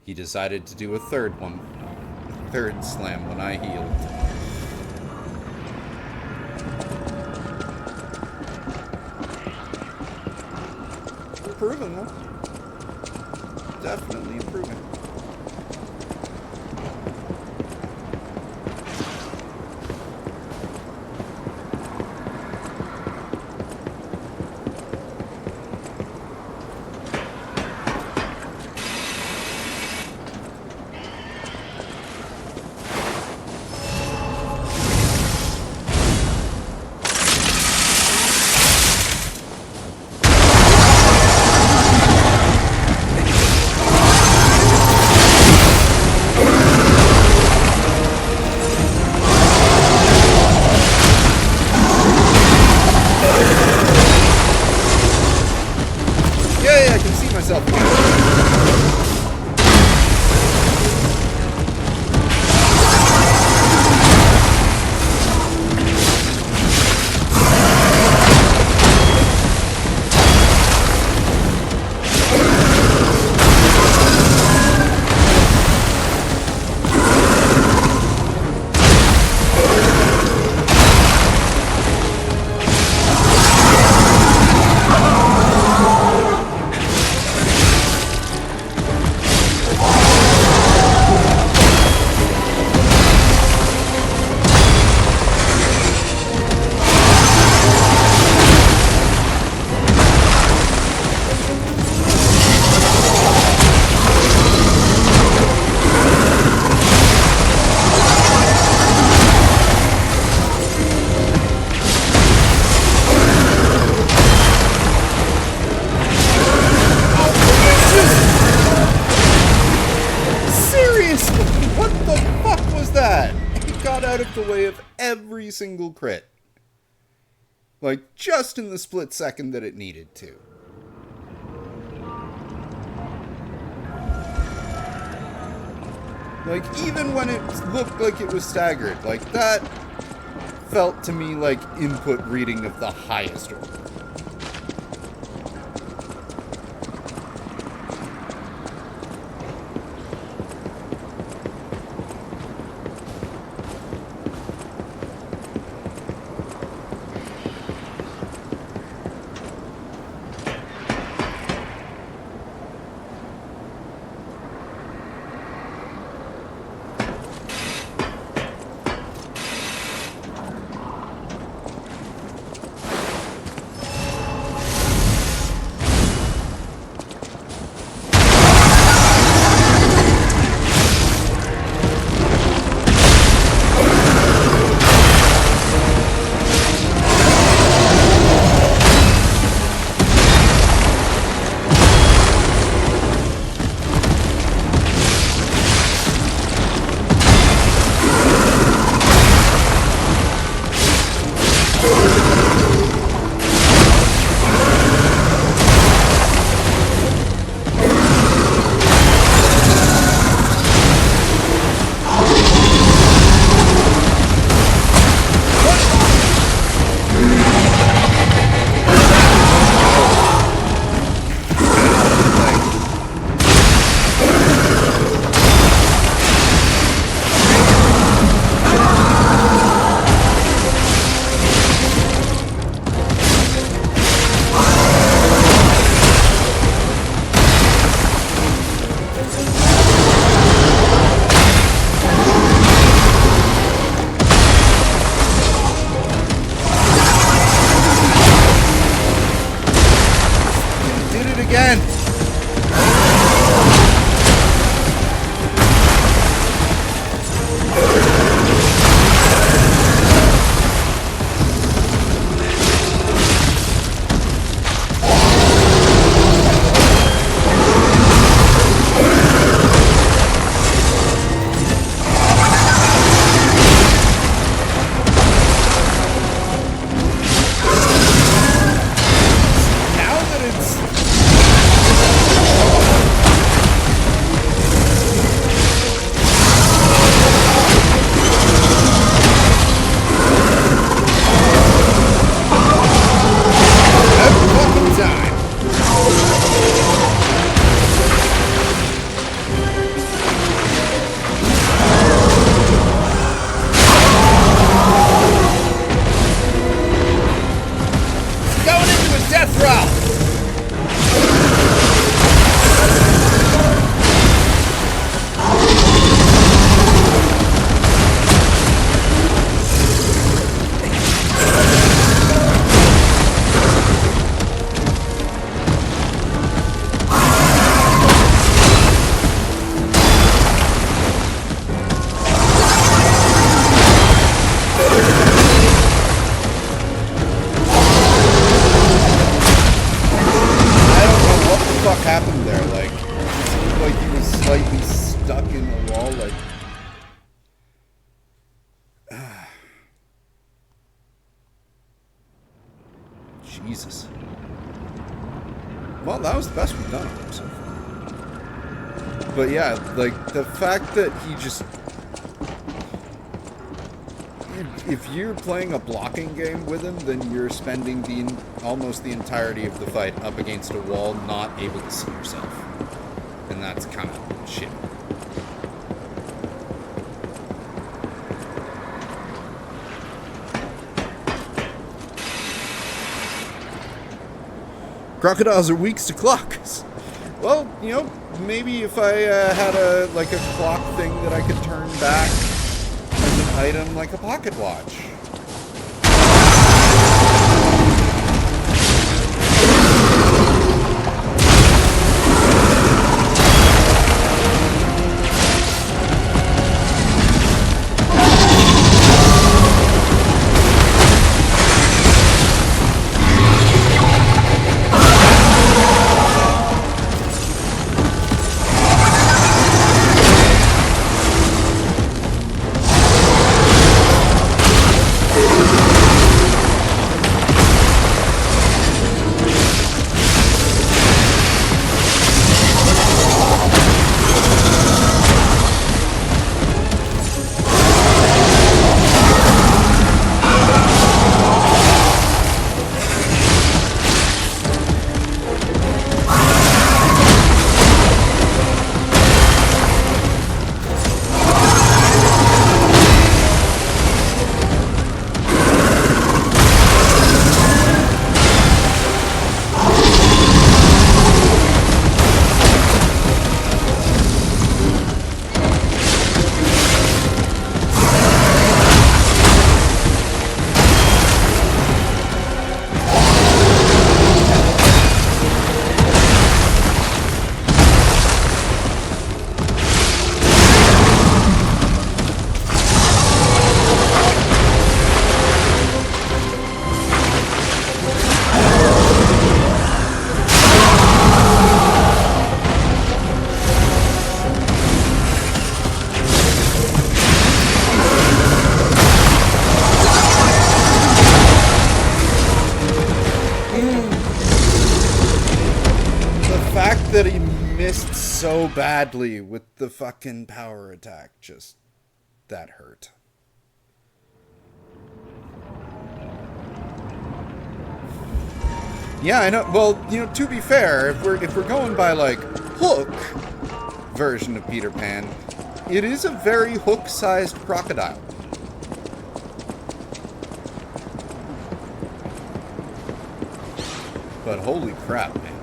he decided to do a third one. A third slam when I healed. Improving, though. Definitely improving. I can see myself. What the fuck was that? He got out of the way of every single crit. Like, just in the split second that it needed to. Like, even when it looked like it was staggered, like, that felt to me like input reading of the highest order. Again. Now that it's Jesus. Well, that was the best we've done on him so far. But yeah, like, the fact that he just... If you're playing a blocking game with him, then you're spending almost the entirety of the fight up against a wall, not able to see yourself. And that's kind of shit. Crocodiles are weak to clocks. Well, you know, maybe if I had a clock thing that I could turn back as an item, like a pocket watch. That he missed so badly with the fucking power attack, just that hurt. Yeah, I know. Well, you know, to be fair, if we're going by like Hook version of Peter Pan, it is a very Hook-sized crocodile. But holy crap, man.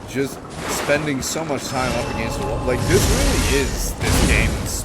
Just spending so much time up against the wall. Like, this really is this game's...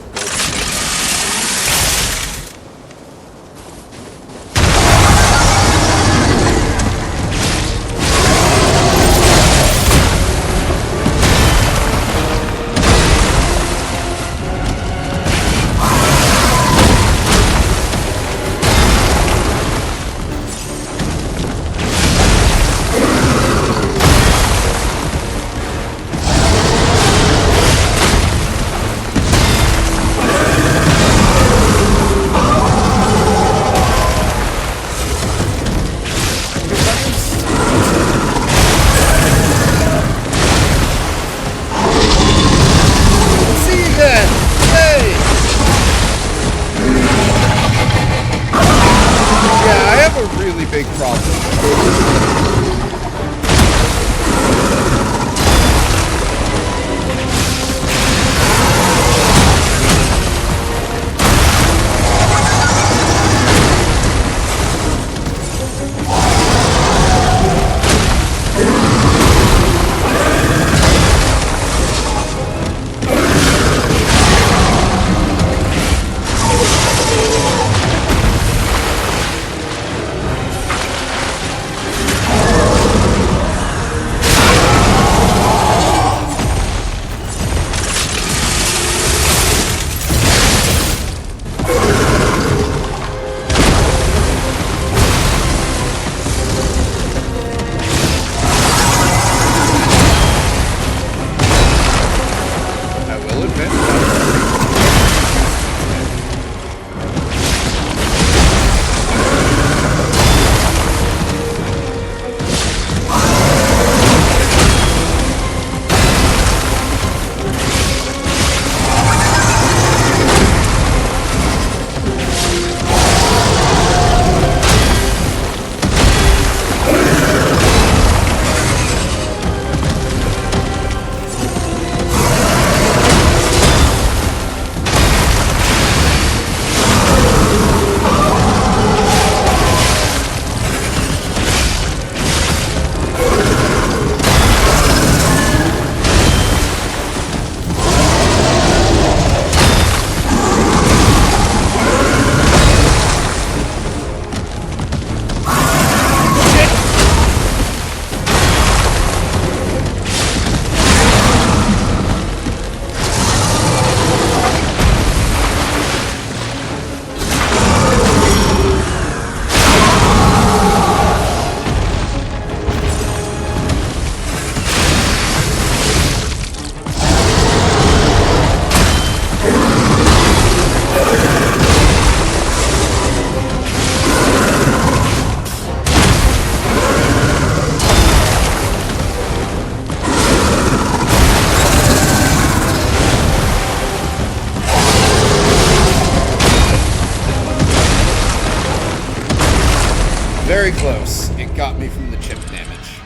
close. It got me from the chip damage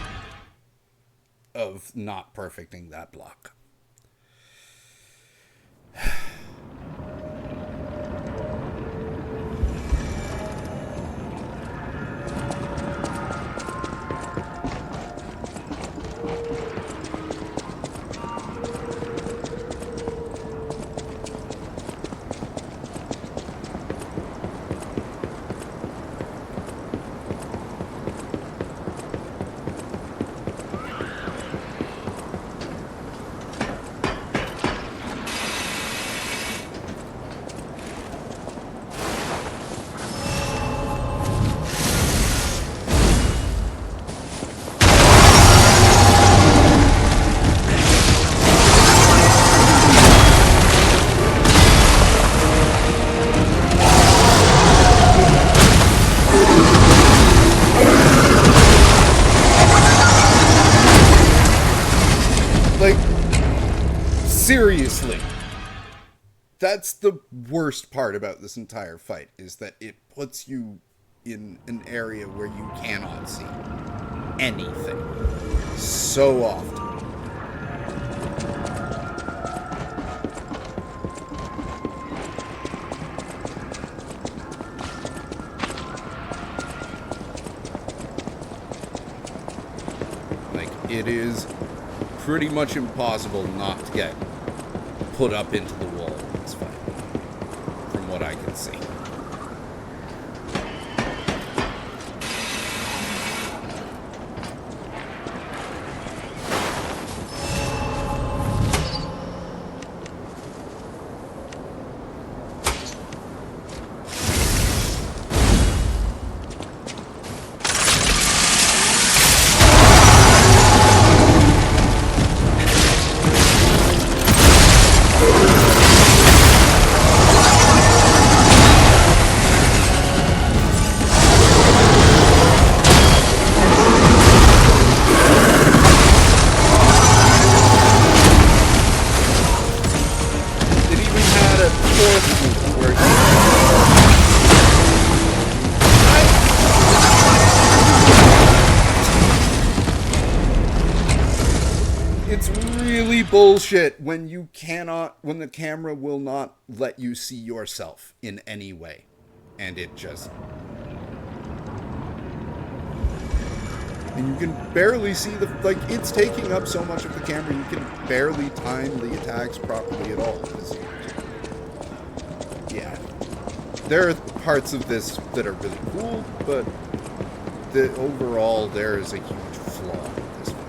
of not perfecting that block. Seriously, that's the worst part about this entire fight, is that it puts you in an area where you cannot see anything so often. Like, it is pretty much impossible not to get put up into the wall in this fight, from what I can see. It's really bullshit when you cannot, when the camera will not let you see yourself in any way. And it just... And you can barely see the, like, it's taking up so much of the camera, you can barely time the attacks properly at all. Yeah. There are parts of this that are really cool, but overall there is a huge flaw with this one.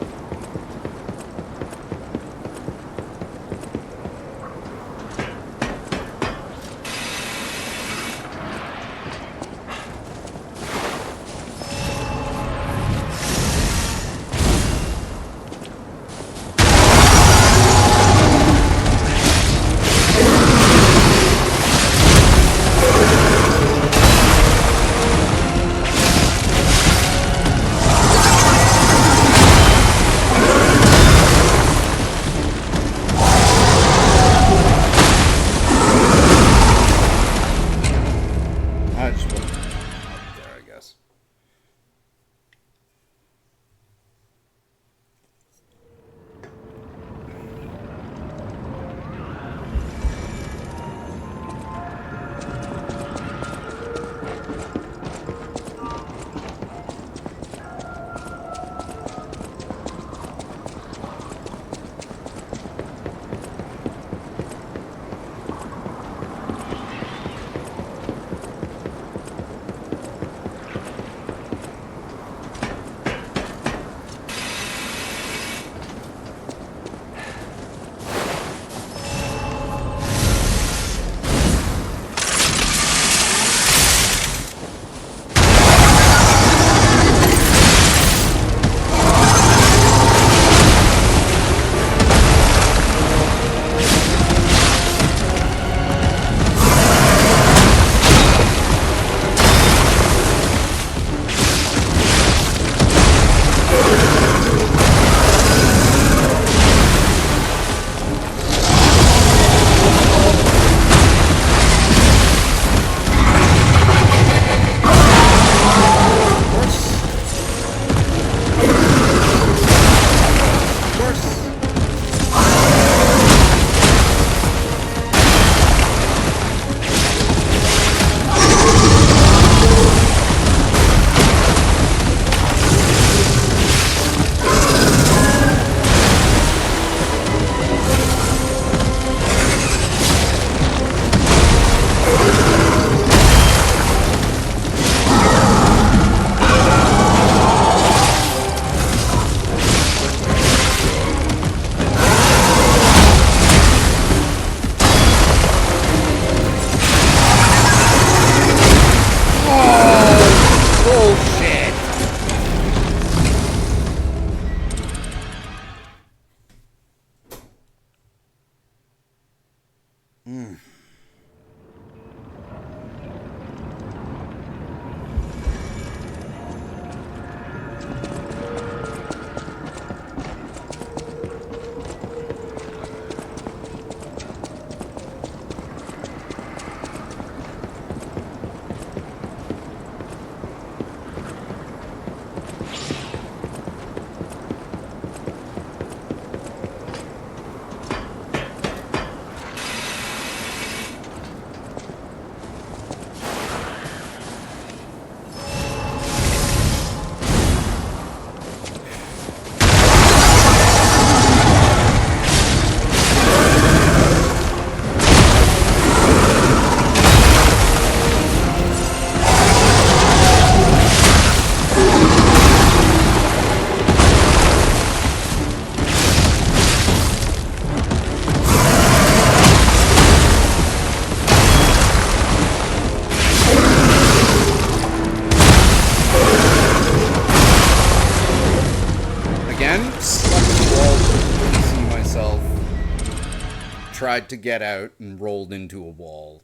Tried to get out and rolled into a wall.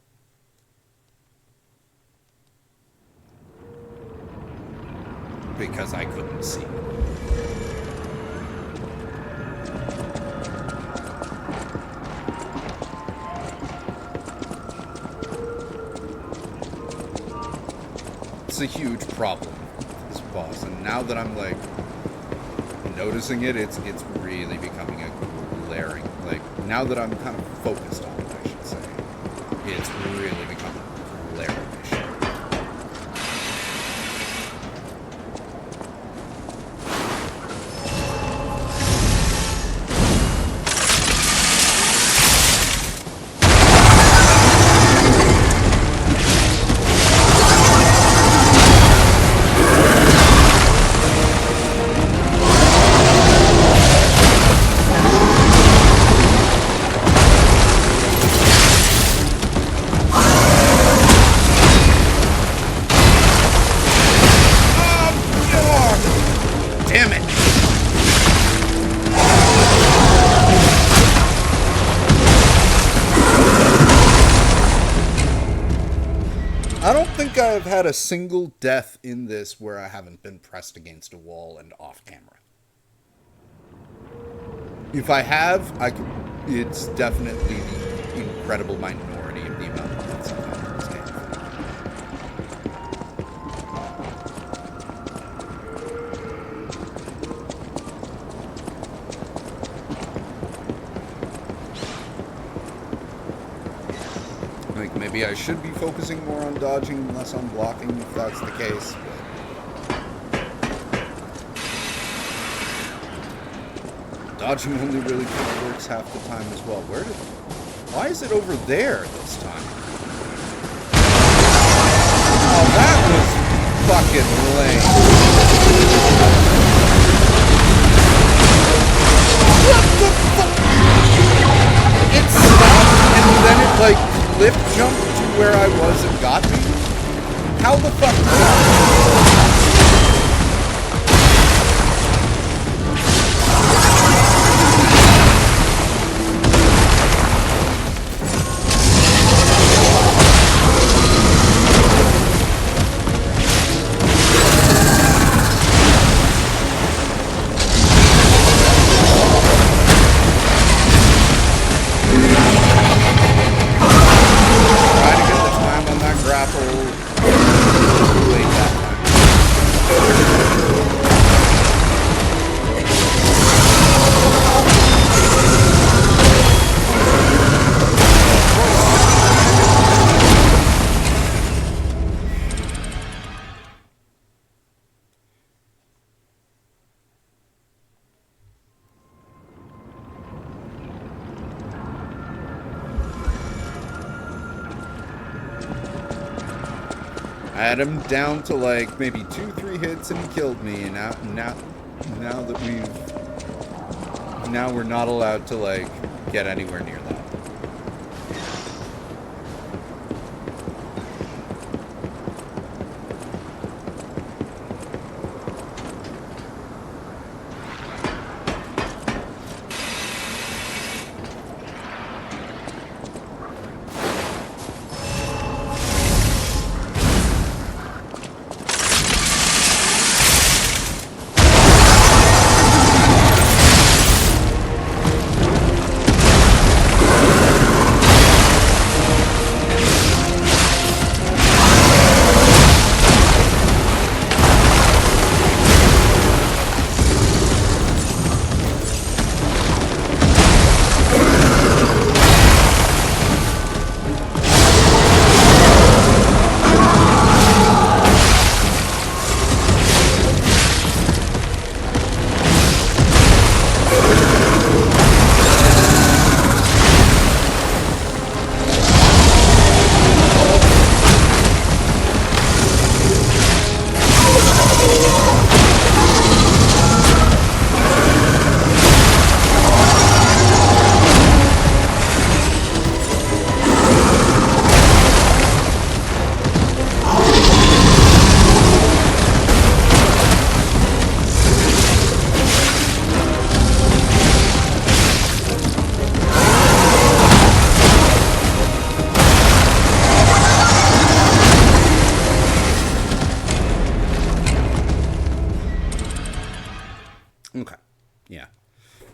Because I couldn't see. It's a huge problem, this boss, and now that I'm like noticing it, it's really becoming a glaring. Like, now that I'm kind of focused on it, I should say, it's really becoming a glaring issue. I've had a single death in this where I haven't been pressed against a wall and off camera. If I have, it's definitely the incredible minority of the amount of deaths I've had in this game. Like, maybe I should be focusing more on dodging and less on blocking, if that's the case. But dodging only really kind of works half the time as well. Why is it over there this time? Oh, that was fucking lame. What the fuck? It stopped and then it like cliff jumped to where I was and got me? How the fuck did that? I had him down to like maybe 2-3 hits and he killed me, and now we're not allowed to like get anywhere near that.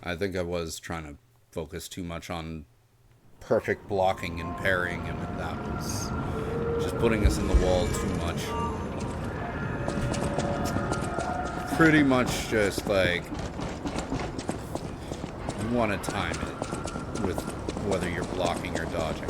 I think I was trying to focus too much on perfect blocking and parrying, and that was just putting us in the wall too much. Pretty much just like, you want to time it with whether you're blocking or dodging.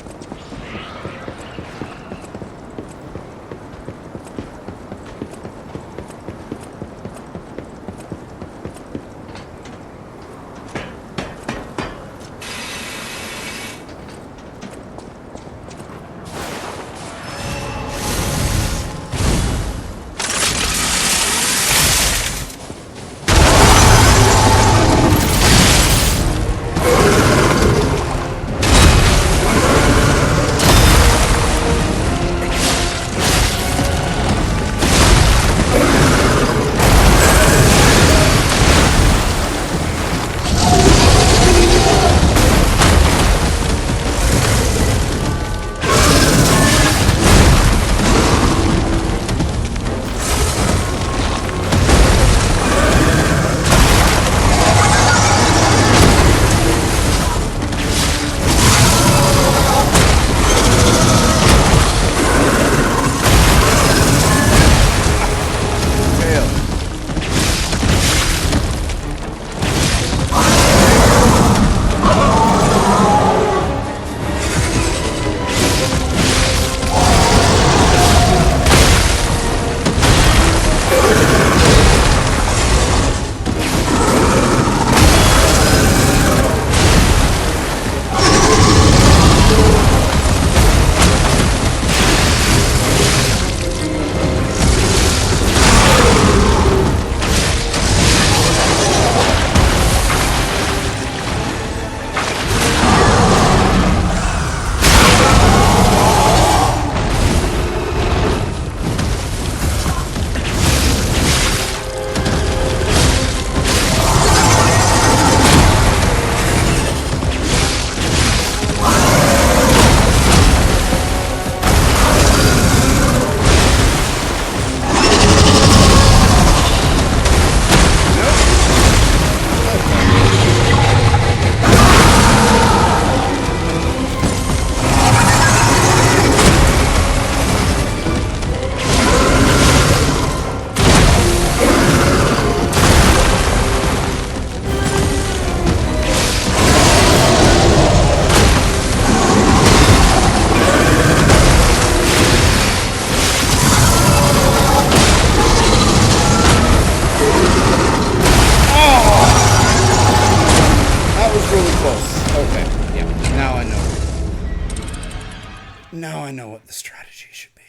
Now I know what the strategy should be.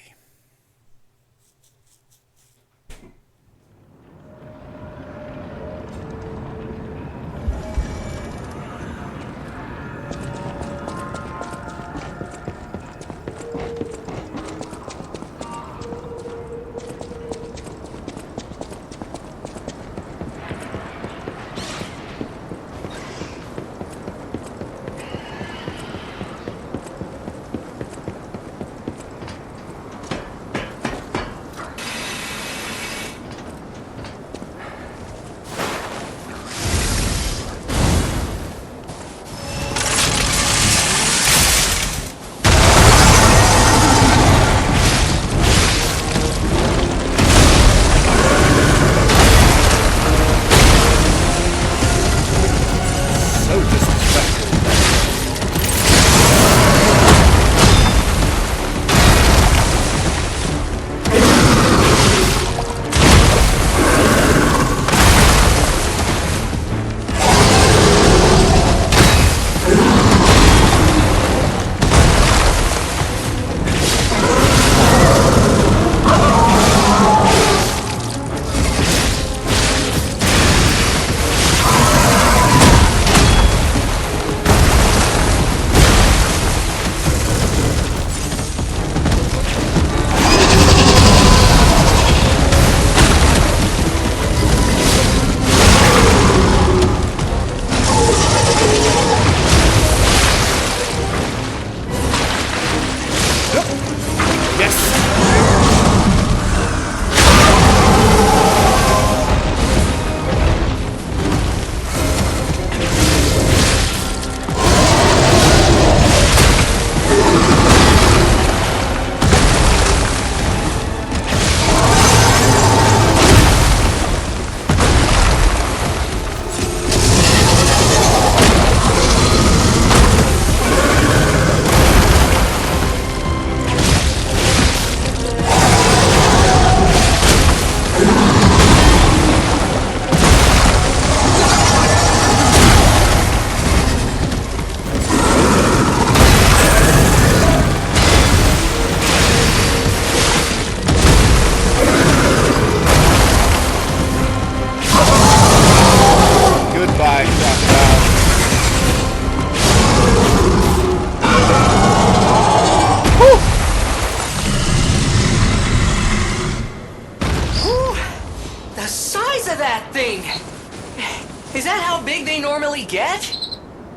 get?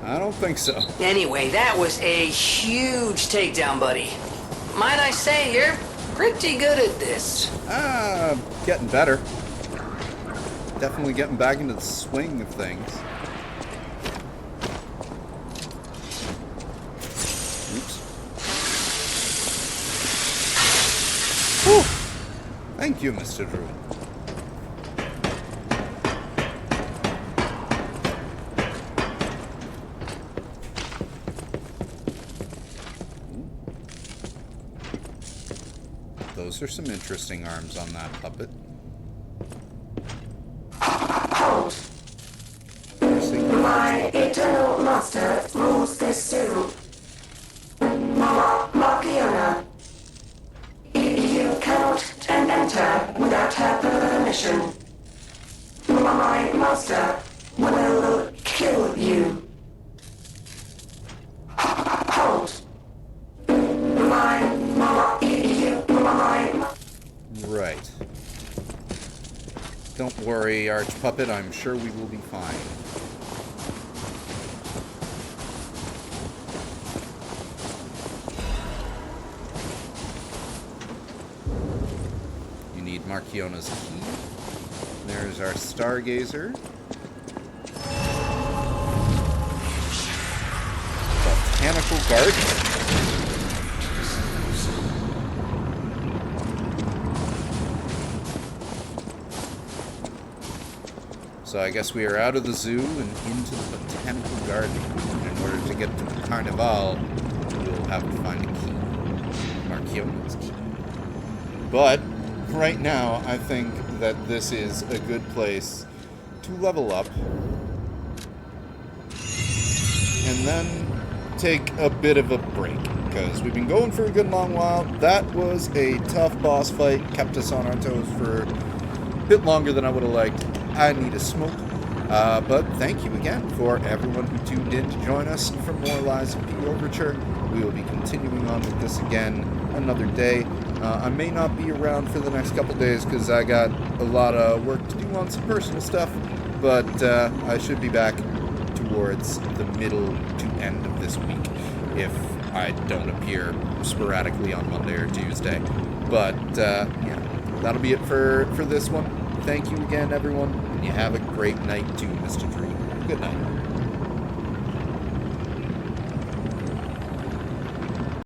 I don't think so. Anyway, that was a huge takedown, buddy. Might I say, you're pretty good at this. Getting better. Definitely getting back into the swing of things. Oops. Whew. Thank you, Mr. Drew. Those are some interesting arms on that puppet. Hold. My eternal master rules this zoo. Markiona. You cannot enter without her permission. My master will kill you. Hold. Right. Don't worry, Arch Puppet. I'm sure we will be fine. You need Markiona's key. There's our Stargazer. Botanical Garden. So I guess we are out of the zoo and into the botanical garden. And in order to get to the Carnival, we'll have to find a key. Markiona's key. But right now, I think that this is a good place to level up. And then take a bit of a break. Because we've been going for a good long while. That was a tough boss fight. Kept us on our toes for a bit longer than I would have liked. I need a smoke. But thank you again for everyone who tuned in to join us for more Lies of P. Overture. We will be continuing on with this again another day. I may not be around for the next couple days because I got a lot of work to do on some personal stuff. But I should be back towards the middle to end of this week if I don't appear sporadically on Monday or Tuesday. But yeah, that'll be it for this one. Thank you again, everyone, and you have a great night too, Mr. Drew. Good night.